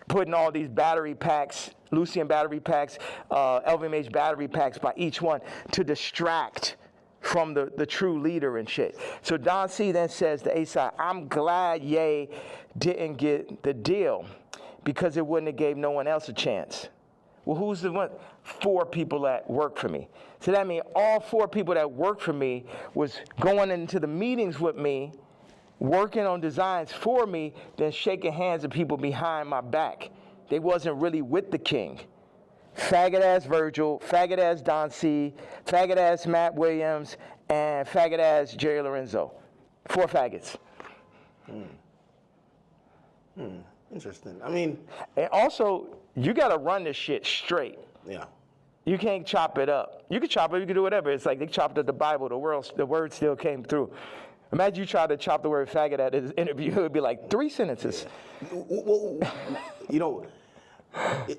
putting all these battery packs, Lucian battery packs, LVMH battery packs by each one to distract from the true leader and shit. So Don C then says to A-Side, I'm glad Ye didn't get the deal because it wouldn't have gave no one else a chance. Well, who's the one? 4 people that work for me. So that means all 4 people that work for me was going into the meetings with me, working on designs for me, then shaking hands with people behind my back. They wasn't really with the king. Faggot ass Virgil, faggot ass Don C, faggot ass Matt Williams, and faggot ass Jerry Lorenzo. 4 faggots. Interesting. I mean, and also, you gotta run this shit straight. Yeah. You can't chop it up. You can chop it, you can do whatever. It's like they chopped up the Bible, the word still came through. Imagine you try to chop the word faggot at his interview, it would be like 3 sentences. Yeah. Well, you know,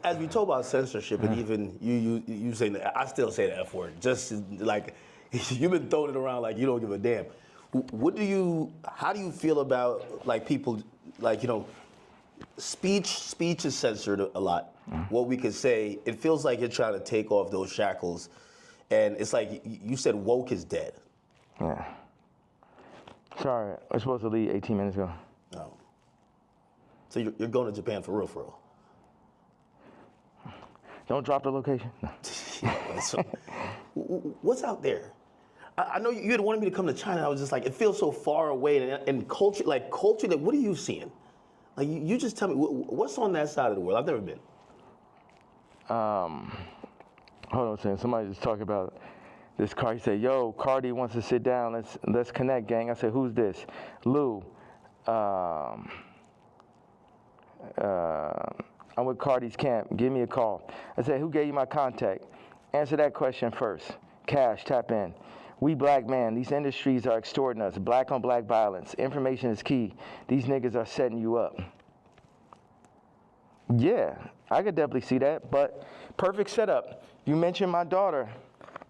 as we talk about censorship, and even you saying that, I still say the F word. Just like you've been throwing it around like you don't give a damn. How do you feel about like people, like, you know, speech is censored a lot. What we could say, it feels like you're trying to take off those shackles, and it's like you said woke is dead. Yeah. Sorry, I was supposed to leave 18 minutes ago. No. So you're going to Japan for real? Don't drop the location. No. So, what's out there? I know you had wanted me to come to China. I was just like, it feels so far away. And culture, like what are you seeing? Like, you just tell me, what's on that side of the world? I've never been. Hold on a second. Somebody just talking about this car. He said, yo, Cardi wants to sit down. Let's connect, gang. I said, who's this? Lou. I'm with Cardi's camp. Give me a call. I said, who gave you my contact? Answer that question first. Cash, tap in. We black man, these industries are extorting us. Black on black violence. Information is key. These niggas are setting you up. Yeah, I could definitely see that, but perfect setup. You mentioned my daughter,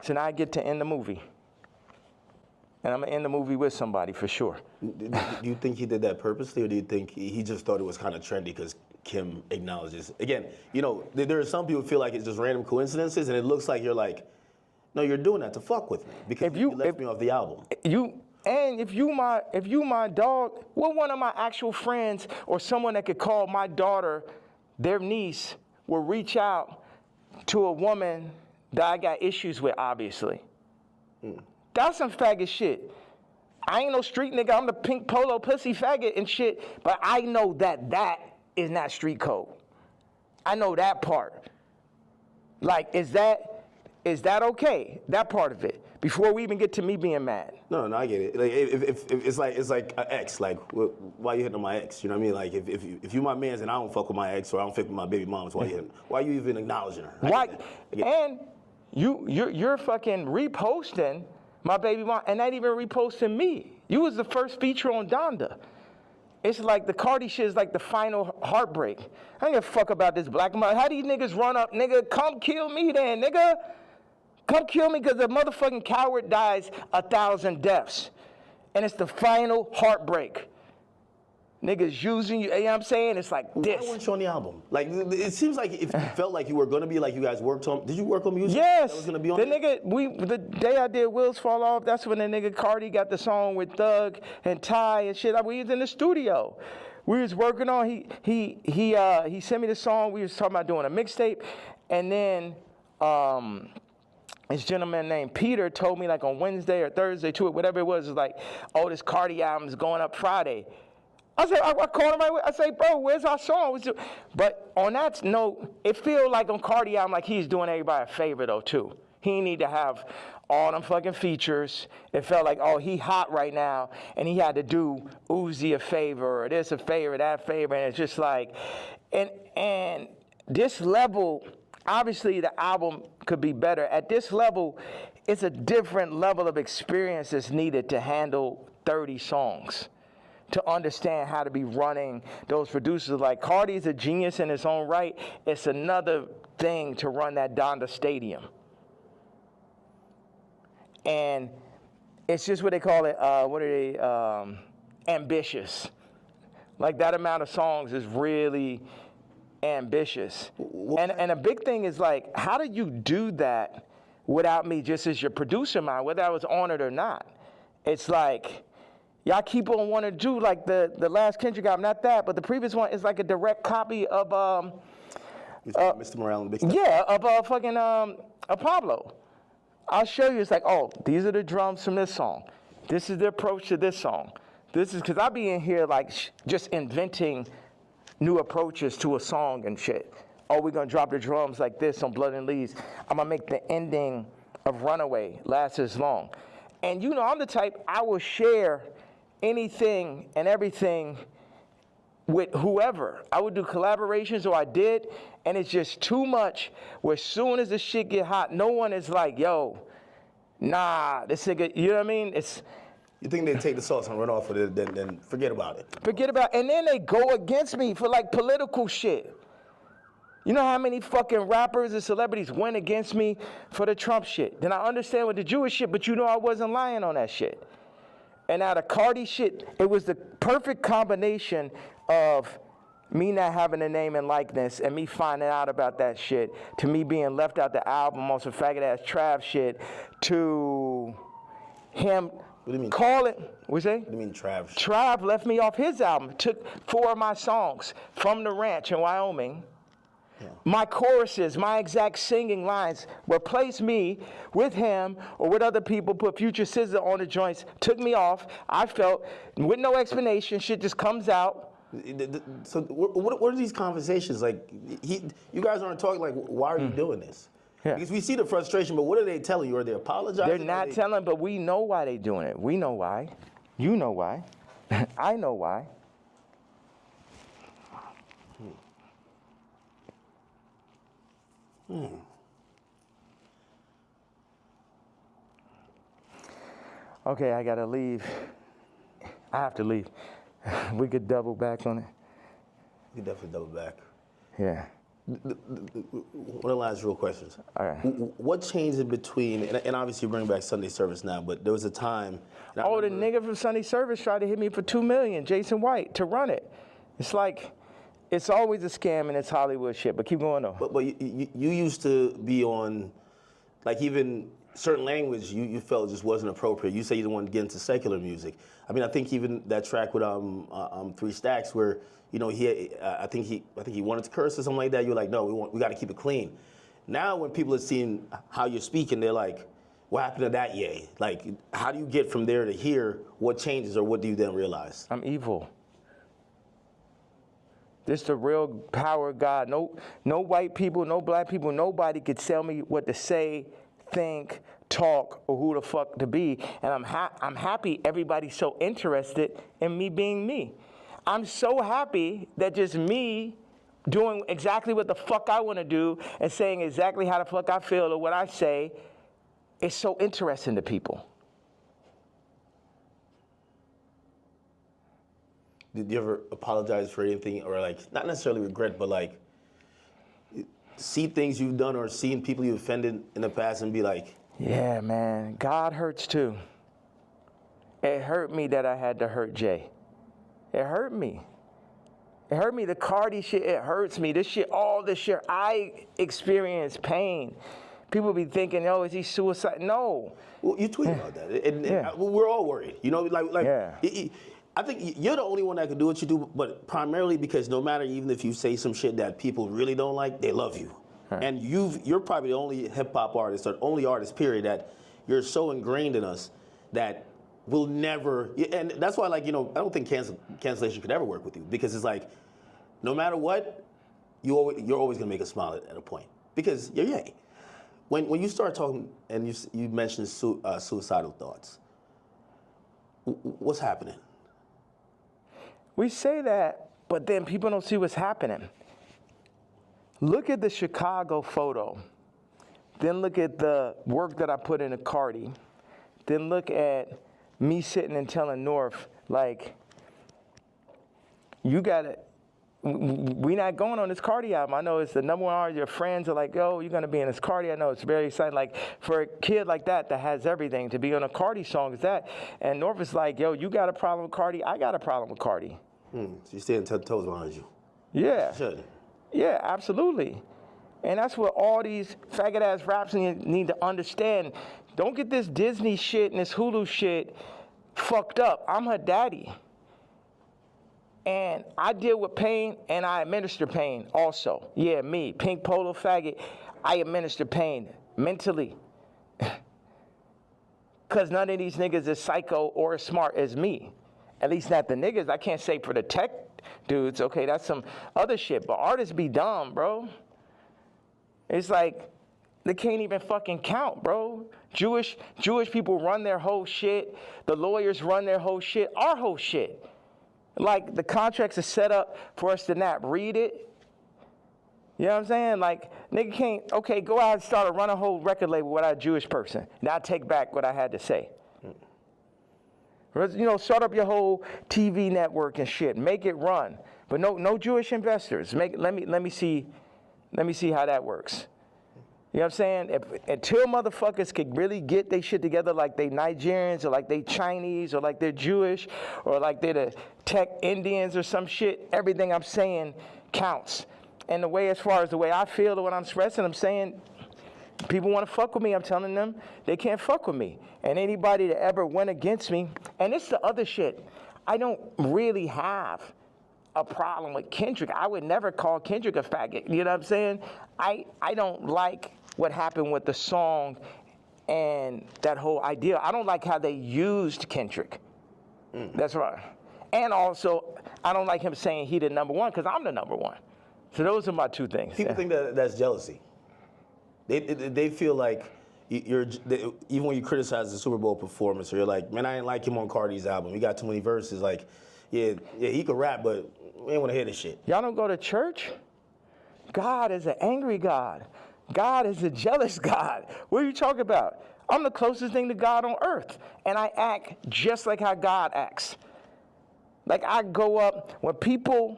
so now I get to end the movie. And I'm gonna end the movie with somebody for sure. Do you think he did that purposely, or do you think he just thought it was kind of trendy because Kim acknowledges? Again, you know, there are some people who feel like it's just random coincidences, and it looks like you're like, no, you're doing that to fuck with me because you left me off the album. If you my dog, what one of my actual friends or someone that could call my daughter, their niece, will reach out to a woman that I got issues with, obviously. That's some faggot shit. I ain't no street nigga. I'm the pink polo pussy faggot and shit, but I know that is not street code. I know that part. Like, is that okay? That part of it. Before we even get to me being mad. No, I get it. Like, if it's like an ex. Like, why you hitting on my ex? You know what I mean? Like, if you my man's and I don't fuck with my ex or I don't fuck with my baby moms, why you hitting? Why you even acknowledging her? Why? And you're fucking reposting my baby mom, and not even reposting me. You was the first feature on Donda. It's like the Cardi shit is like the final heartbreak. I don't give a fuck about this black mother. How these niggas run up, nigga? Come kill me then, nigga. Come kill me because a motherfucking coward dies 1,000 deaths. And it's the final heartbreak. niggas using you. You know what I'm saying? It's like this. Why weren't you on the album? Like, it seems like if you felt like you were gonna be, like you guys worked on. Did you work on music? Yes. That was gonna be on. The nigga, the day I did Wheels Fall Off, that's when the nigga Cardi got the song with Thug and Ty and shit. We was in the studio. We was working on. He sent me the song. We was talking about doing a mixtape, and then this gentleman named Peter told me like on Wednesday or Thursday to it, whatever it was like, oh, this Cardi album is going up Friday. I said, I called him right away. I say, bro, where's our song? But on that note, it feel like on Cardi album like he's doing everybody a favor though too. He need to have all them fucking features. It felt like, oh, he hot right now, and he had to do Uzi a favor or this a favor, that favor, and it's just like, and this level. Obviously, the album could be better. At this level, it's a different level of experience that's needed to handle 30 songs, to understand how to be running those producers. Like, Cardi's a genius in his own right. It's another thing to run that Donda Stadium. And it's just what they call it, ambitious. Like, that amount of songs is really ambitious. And a big thing is like, how do you do that without me just as your producer mind, whether I was on it or not? It's like, y'all keep on wanting to do like the last Kendrick album, not that, but the previous one is like a direct copy of Mr. Morale and Big Step. Yeah, of fucking Pablo. I'll show you. It's like, oh, these are the drums from this song. This is the approach to this song. This is because I be in here like just inventing new approaches to a song and shit. Oh, we're gonna drop the drums like this on Blood and Leaves. I'm gonna make the ending of Runaway last as long. And you know, I'm the type, I will share anything and everything with whoever. I would do collaborations, or I did, and it's just too much where as soon as the shit get hot, no one is like, yo, nah, this nigga, you know what I mean? You think they take the sauce and run off with it, then forget about it. Forget about it. And then they go against me for like political shit. You know how many fucking rappers and celebrities went against me for the Trump shit? Then I understand with the Jewish shit, but you know I wasn't lying on that shit. And out of Cardi shit, it was the perfect combination of me not having a name and likeness and me finding out about that shit, to me being left out the album on some faggot-ass Trav shit, to him... What do you mean? Call it. What's that? What do you mean, Trav? Trav left me off his album. Took 4 of my songs from the ranch in Wyoming. Yeah. My choruses, my exact singing lines, replaced me with him or with other people, put Future Scissor on the joints, took me off. I felt, with no explanation, shit just comes out. So what are these conversations? Like, you guys aren't talking, like, why are you doing this? Yeah. Because we see the frustration, but what are they telling you? Are they apologizing? They're not telling, but we know why they're doing it. We know why. You know why. I know why. Okay, I gotta leave. I have to leave. We could double back on it. We could definitely double back. Yeah. One of the last real questions. All right. What changed in between, and obviously you bring back Sunday service now, but there was a time. Oh, the nigga from Sunday service tried to hit me for $2 million, Jason White, to run it. It's like, it's always a scam and it's Hollywood shit, but keep going though. But you used to be on, like, even certain language you felt just wasn't appropriate. You say you didn't want to get into secular music. I mean, I think even that track with 3 Stacks where, you know, I think he wanted to curse or something like that. You're like, no, we got to keep it clean. Now when people are seeing how you're speaking, they're like, what happened to that yay? Like, how do you get from there to here? What changes, or what do you then realize? I'm evil. This the real power of God. No white people, no black people, nobody could tell me what to say, think, talk, or who the fuck to be. And I'm happy everybody's so interested in me being me. I'm so happy that just me doing exactly what the fuck I want to do and saying exactly how the fuck I feel or what I say is so interesting to people. Did you ever apologize for anything, or like, not necessarily regret, but like see things you've done or seen people you offended in the past and be like, yeah, man, God hurts too. It hurt me that I had to hurt Jay. It hurt me. It hurt me. The Cardi shit, it hurts me. This shit, all this shit, I experience pain. People be thinking, oh, is he suicide? No. Well, you tweet about that, and we're all worried. You know, I think you're the only one that can do what you do, but primarily because no matter even if you say some shit that people really don't like, they love you. Right. And you're probably the only hip hop artist or only artist, period, that you're so ingrained in us that we'll never. And that's why, like, you know, I don't think cancellation could ever work with you because it's like, no matter what, you're always gonna make us smile at a point because you're Ye. When you start talking and you mentioned suicidal thoughts, what's happening? We say that, but then people don't see what's happening. Look at the Chicago photo. Then look at the work that I put into Cardi. Then look at me sitting and telling North, like, you gotta, we not going on this Cardi album. I know it's the #1 artist. Your friends are like, yo, you're gonna be in this Cardi. I know it's very exciting. Like, for a kid like that has everything, to be on a Cardi song is that. And North is like, yo, you got a problem with Cardi? I got a problem with Cardi. So you're staying 10 toes behind you. Yeah. Should. Yeah, absolutely. And that's what all these faggot-ass raps need to understand. Don't get this Disney shit and this Hulu shit fucked up. I'm her daddy. And I deal with pain and I administer pain also. Yeah, me, pink polo faggot, I administer pain mentally. Because none of these niggas is psycho or as smart as me. At least not the niggas. I can't say for the tech dudes. Okay, that's some other shit. But artists be dumb, bro. It's like they can't even fucking count, bro. Jewish people run their whole shit. The lawyers run their whole shit. Our whole shit. Like, the contracts are set up for us to not read it. You know what I'm saying? Like, nigga can't, okay, go out and start run a whole record label without a Jewish person. Now take back what I had to say. You know, start up your whole TV network and shit. Make it run. But no Jewish investors. Let me see how that works. You know what I'm saying? Until motherfuckers could really get their shit together like they Nigerians or like they Chinese or like they're Jewish or like they're the tech Indians or some shit, everything I'm saying counts. And the way, as far as the way I feel or what I'm expressing, I'm saying people want to fuck with me. I'm telling them they can't fuck with me. And anybody that ever went against me, and it's the other shit, I don't really have a problem with Kendrick. I would never call Kendrick a faggot. You know what I'm saying? I don't like what happened with the song and that whole idea. I don't like how they used Kendrick. That's right. And also, I don't like him saying he the #1 because I'm the #1. So those are my two things. People think that's jealousy. They feel like even when you criticize the Super Bowl performance, or you're like, man, I didn't like him on Cardi's album. He got too many verses. Like, yeah, he could rap, but we ain't want to hear this shit. Y'all don't go to church? God is an angry God. God is a jealous God. What are you talking about? I'm the closest thing to God on earth, and I act just like how God acts. Like, I go up, when people,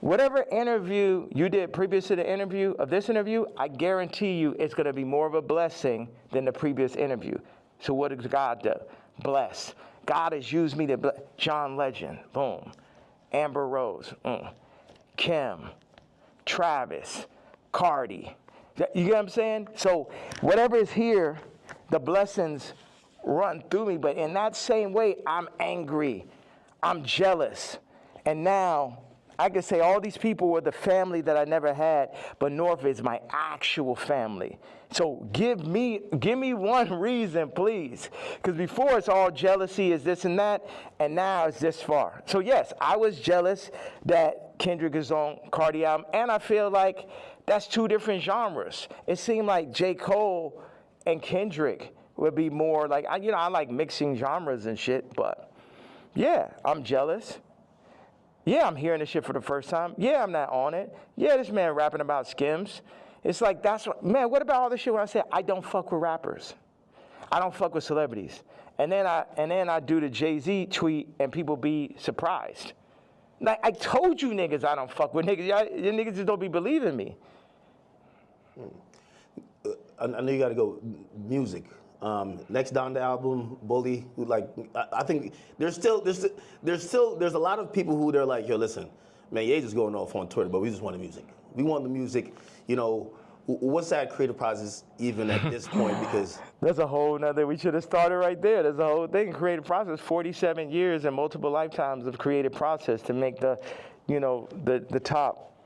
whatever interview you did previous to the interview of this interview, I guarantee you it's going to be more of a blessing than the previous interview. So what does God do? Bless. God has used me to bless. John Legend, boom. Amber Rose, Kim, Travis, Cardi. You get what I'm saying? So whatever is here, the blessings run through me. But in that same way, I'm angry. I'm jealous. And now I can say all these people were the family that I never had, but North is my actual family. So give me one reason, please. Because before it's all jealousy, is this and that, and now it's this far. So yes, I was jealous that Kendrick is on Cardi album, and I feel like that's two different genres. It seemed like J. Cole and Kendrick would be more like, I like mixing genres and shit, but yeah, I'm jealous. Yeah, I'm hearing this shit for the first time. Yeah, I'm not on it. Yeah, this man rapping about Skims. It's like, that's what, man, what about all this shit when I say I don't fuck with rappers? I don't fuck with celebrities. And then I do the Jay-Z tweet and people be surprised. Like, I told you niggas I don't fuck with niggas. You niggas just don't be believing me. I know you got to go music. Next down the album, Bully. Like, I think there's a lot of people who they're like, yo, listen, Man, Ye just going off on Twitter, but we just want the music. We want the music. You know, what's that creative process even at this point? Because there's a whole nother, we should have started right there. There's a whole thing, creative process, 47 years and multiple lifetimes of creative process to make the, you know, the top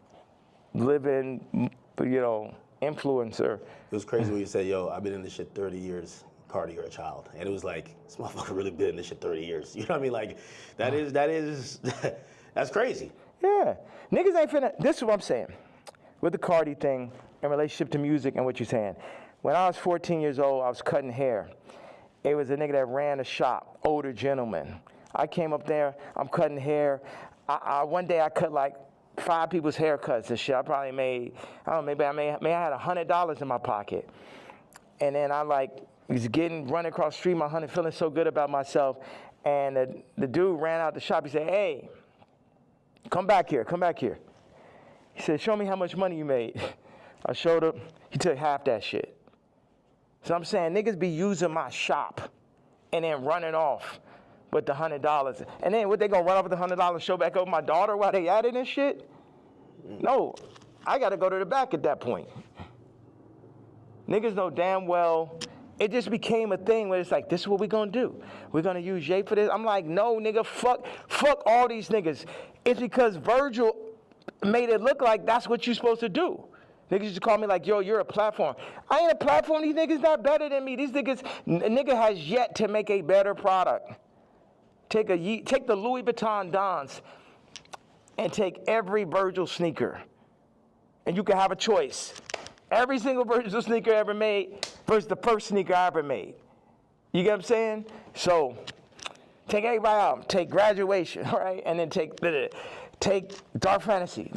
living, you know, influencer. It was crazy when you said, yo, I've been in this shit 30 years. Cardi, you're a child. And it was like, this motherfucker really been in this shit 30 years. You know what I mean? Like, that's crazy. Yeah. Niggas ain't finna, this is what I'm saying. With the Cardi thing in relationship to music and what you're saying. When I was 14 years old, I was cutting hair. It was a nigga that ran a shop, older gentleman. I came up there, I'm cutting hair. One day I cut like 5 people's haircuts and shit. I probably made, I don't know, maybe I had $100 in my pocket. And then I like was running across the street, my honey, feeling so good about myself. And the dude ran out the shop. He said, hey, come back here. He said, show me how much money you made. I showed him. He took half that shit. So I'm saying niggas be using my shop and then running off with the $100. And then what, they gonna run off with the $100, show back over my daughter while they at it and shit? No, I gotta go to the back at that point. Niggas know damn well, it just became a thing where it's like, this is what we gonna do. We're gonna use Ye for this. I'm like, no, nigga, fuck all these niggas. It's because Virgil made it look like that's what you're supposed to do. Niggas used to call me like, yo, you're a platform. I ain't a platform. These niggas not better than me. These niggas, a nigga has yet to make a better product. Take the Louis Vuitton Dons and take every Virgil sneaker. And you can have a choice. Every single Virgil sneaker ever made versus the first sneaker I ever made. You get what I'm saying? So take everybody out. Take Graduation, all right? And then take Dark Fantasy.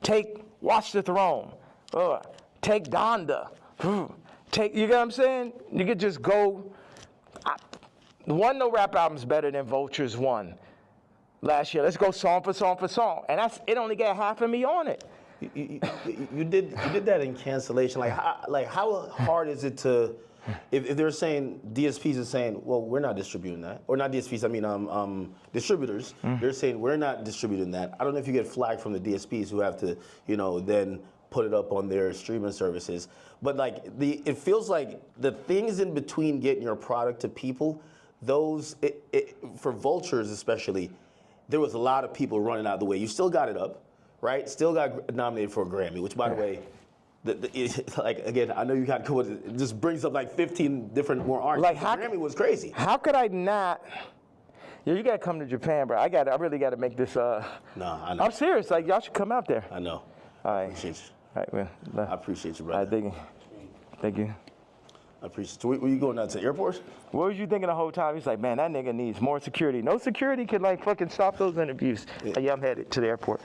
Take Watch the Throne. Take Donda. You get what I'm saying? You could just go. No rap album's better than Vulture's one last year. Let's go song for song for song. And it only got half of me on it. You did that in Cancellation. Like how hard is it to, if they're saying, DSPs are saying, well, we're not distributing that. Or not DSPs, I mean distributors. They're saying, we're not distributing that. I don't know if you get flagged from the DSPs who have to, then put it up on their streaming services. But like, it feels like the things in between getting your product to people, for Vultures especially, there was a lot of people running out of the way. You still got it up, right? Still got nominated for a Grammy, which, by the way, like again, I know you got it just brings up like 15 different more artists. Like the Grammy was crazy. How could I not? Yo, you gotta come to Japan, bro. I really gotta make this. No, I know. I'm serious. Like y'all should come out there. I know. All right. I appreciate you. All right, well, I appreciate you, brother. All right, thank you. I appreciate you. Were you going out to the airport? What was you thinking the whole time? He's like, man, that nigga needs more security. No security can like fucking stop those interviews. Yeah, I'm headed to the airport.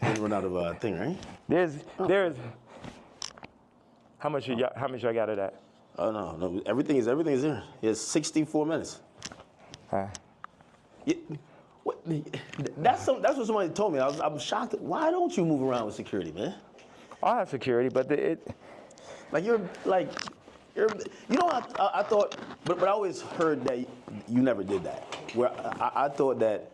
You run out of thing, right? There's. How much I got of that? Oh no, everything is there. It's 64 minutes. Yeah, that's what somebody told me. I'm shocked. Why don't you move around with security, man? I have security, but I thought, but I always heard that you never did that. Where I thought that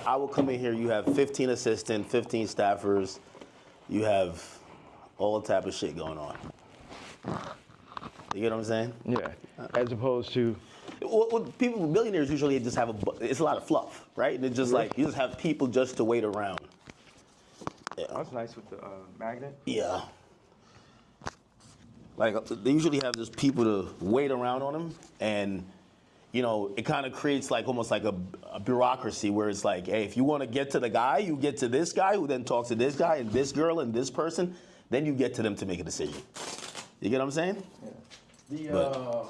I would come in here, you have 15 assistants, 15 staffers, you have all type of shit going on. You get what I'm saying? Yeah, as opposed to... Well, millionaires usually just have it's a lot of fluff, right? And it's just like, you just have people just to wait around. Yeah. That's nice with the magnet. Yeah. Like, they usually have just people to wait around on them, and, it kind of creates like almost like a bureaucracy where it's like, hey, if you want to get to the guy, you get to this guy who then talks to this guy and this girl and this person, then you get to them to make a decision. You get what I'm saying? Yeah.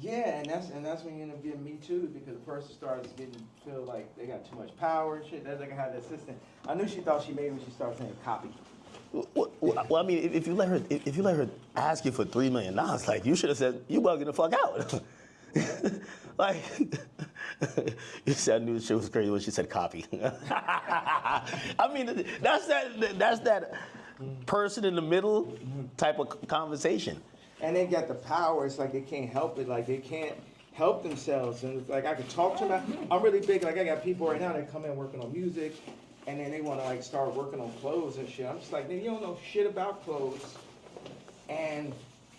Yeah, and that's when you end up getting Me Too, because the person starts feel like they got too much power and shit. That's like I had the assistant. I knew she thought she made when she started saying copy. Well, I mean, if you let her ask you for $3 million, like you should have said, you bugging the fuck out. Like, you said I knew the shit was crazy when she said copy. I mean, that's that person in the middle type of conversation. And they got the power. It's like they can't help it. Like they can't help themselves. And it's like I could talk to them. I'm really big. Like I got people right now that come in working on music, and then they want to like start working on clothes and shit. I'm just like, nigga, you don't know shit about clothes, and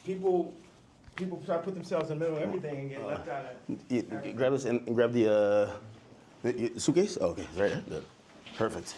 people try to put themselves in the middle of everything and get left out of. Grab this and grab the suitcase. Oh, okay, it's right there. Good. Perfect.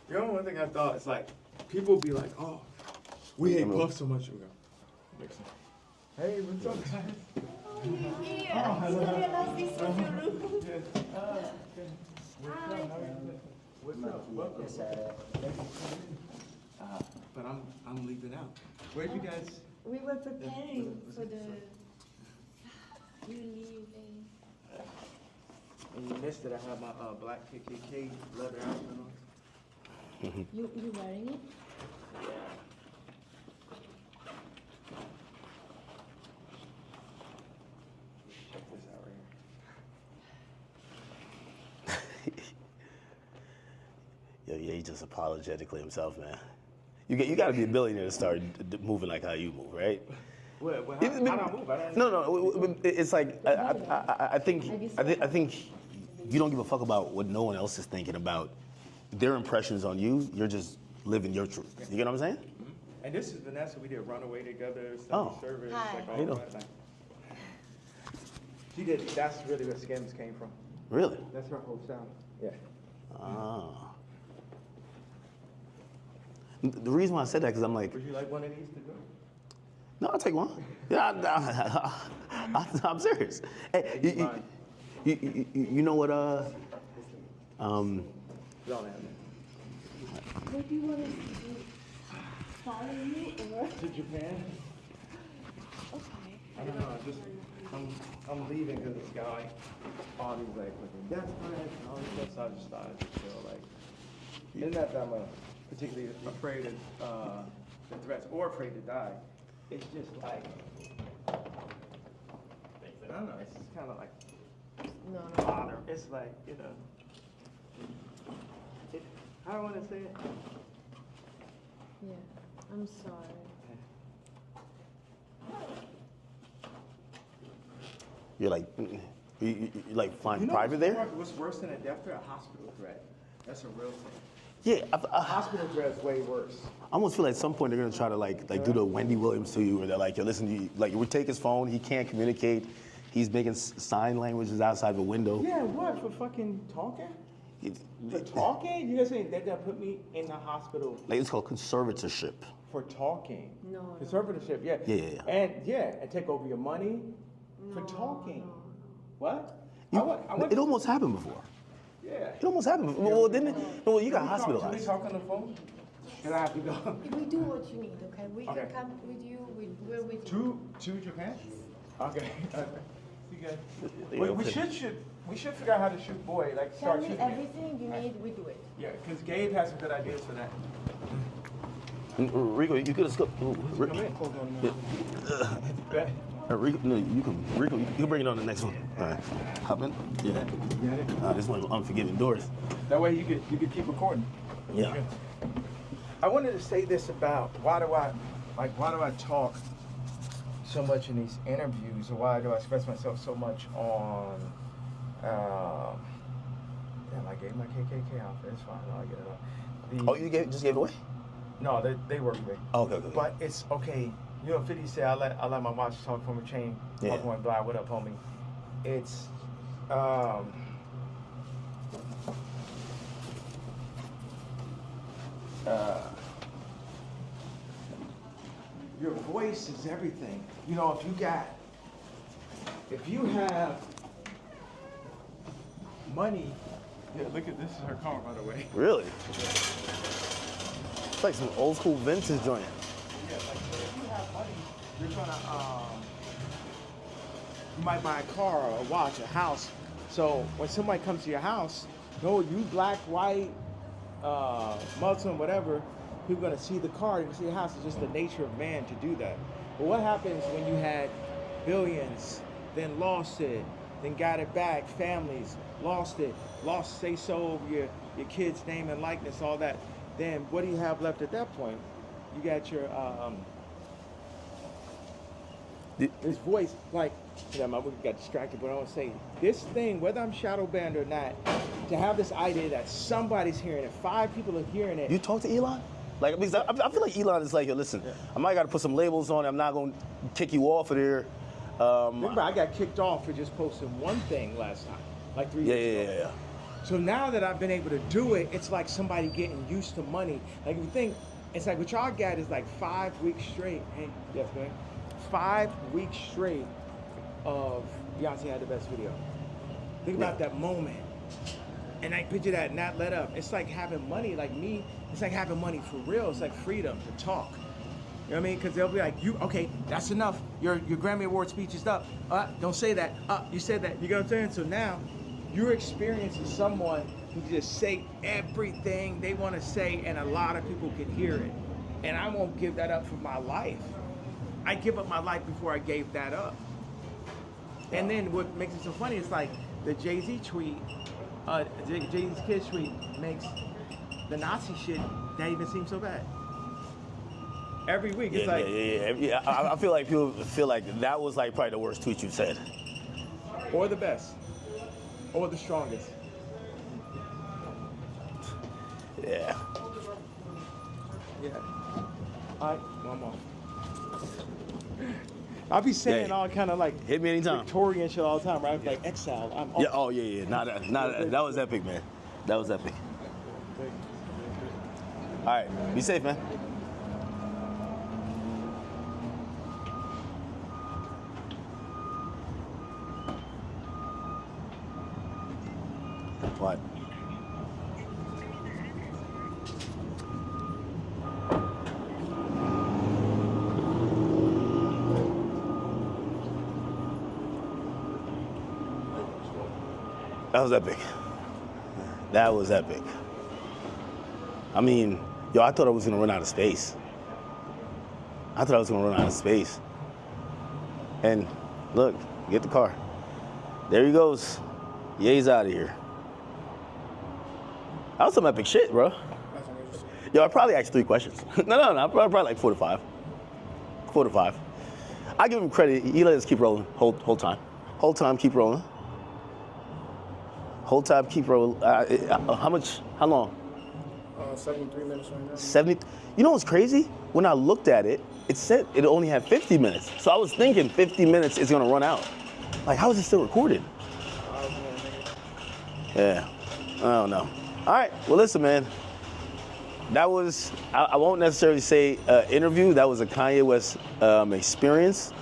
You know, one thing I thought is like, people be like, oh, we hate Puff so much. We go, hey, what's up, guys? What's up? Welcome. But I'm leaving out. Where'd you guys? We were preparing for the you leave And you missed it. I have my black KKK leather outfit on. you wearing it? Yeah. Check this out right here. Yeah, he's just apologetically himself, man. You got to be a billionaire to start moving like how you move, right? Well, how do I move? I don't No. It's like I think you don't give a fuck about what no one else is thinking about their impressions on you. You're just living your truth. You get what I'm saying? Mm-hmm. And this is Vanessa. We did Runaway together. Oh. Service. Hi. Like How all you doing? that. Like, she did. That's really where Skims came from. Really? That's her whole sound. Yeah. Ah. The reason why I said that because I'm like, Would you like one of these to go? no, I'll take one. Yeah, I'm serious. Hey, you know what? Don't have it. What do you want us to do? Follow you or? To Japan? Okay. I don't know. I'm leaving because this guy, all these like fucking death threats and all this stuff. So I just thought I'd just feel like, it's not that I'm particularly afraid of the threats or afraid to die. It's just like, I don't know. It's just kind of like No. bother. It's like, you know, I don't want to say it. Yeah. I'm sorry. You're like, you like find You know private there? what's worse than a death threat? A hospital threat. That's a real thing. Yeah, A hospital threat is way worse. I almost feel like at some point they're gonna try to like do the Wendy Williams to you, where they're like, yo, listen, we take his phone, he can't communicate, he's making sign languages outside the window. Yeah, what, for fucking talking? For talking? You guys saying they're gonna put me in the hospital Like it's called conservatorship. for talking? No. Conservatorship, yeah. Yeah. And take over your money for talking. No. What? It almost happened before. Yeah. It almost happened before. Well, didn't it? No, well, you got Can we hospitalized. talk on the phone? And I have to go. We do what you need, okay? We Okay. can come with you. We're with you. To Japan? Okay. See you guys. Yeah, We should figure out how to shoot boy. Like Tell start me shooting. it. everything you need. We do it. Yeah, because Gabe has some good ideas for that. Rico, you could have scooped. Come in. Rico, no, you can bring it on the next one. All right, hop in. Yeah. You got it? This one's unforgiving doors. That way you could keep recording. Yeah. I wanted to say this about why do I talk so much in these interviews, or why do I express myself so much on damn, I gave my KKK outfit. It's fine. I'll get it off. Just gave it away? No, they work with me. Okay. But it's okay. You know, 50 said I let my watch talk from a chain. Yeah. Up on Bly, what up, homie? It's your voice is everything. You know, if you have money, yeah, look at this is her car, by the way. Really? It's like some old school vintage joint. Yeah, like if you have money, you're gonna you might buy a car or a watch, a house. So when somebody comes to your house, no, you black, white, Muslim, whatever, people are gonna see the car, you see the house. It's just the nature of man to do that. But what happens when you had billions, then lost it, then got it back, families, lost it, lost say so over your kid's name and likeness, all that, then what do you have left at that point? You got your this voice, like, yeah, my book got distracted, but I want to say, this thing, whether I'm shadow banned or not, to have this idea that somebody's hearing it, 5 people are hearing it. You talk to Elon? Like, because I feel like Elon is like, yo, listen, I might got to put some labels on it. I'm not going to kick you off of there. Remember, I got kicked off for just posting one thing last time, like 3 years ago. Yeah. So now that I've been able to do it, it's like somebody getting used to money. Like, if you think, it's like what y'all got is like 5 weeks straight. Hey, yes, man. 5 weeks straight of Beyonce had the best video. Think about that moment. And I picture that not let up. It's like having money, like me, it's like having money for real. It's like freedom to talk. You know what I mean? Because they'll be like, okay, that's enough. Your Grammy Award speech is up. Don't say that. You said that. You know what I'm saying? So now you're experiencing someone who just say everything they want to say, and a lot of people can hear it. And I won't give that up for my life. I give up my life before I gave that up. And then what makes it so funny is like the Jay-Z tweet, Jay-Z's kid tweet makes the Nazi shit not even seem so bad. Every week, it's I feel like people feel like that was like probably the worst tweet you said. Or the best. Or the strongest. Yeah. Yeah. All right, one more. I'll be saying all kind of like hit me anytime. Victorian shit all the time, right? Like exile. I'm yeah. Oh yeah. That was epic, man. That was epic. All right. Be safe, man. What? That was epic. That was epic. I mean, yo, I thought I was gonna run out of space. And look, get the car. There he goes. Ye's out of here. That was some epic shit, bro. Yo, I probably asked 3 questions. No, probably like 4 to 5. 4 to 5. I give him credit. He let us keep rolling. Whole time. Whole time, keep rolling. Whole time, keep rolling. How long? 73 minutes right now. 70. You know what's crazy? When I looked at it, it said it only had 50 minutes. So I was thinking 50 minutes is gonna run out. Like, how is it still recorded? Yeah, I don't know. All right, well listen, man. That was, I won't necessarily say interview, that was a Kanye West experience.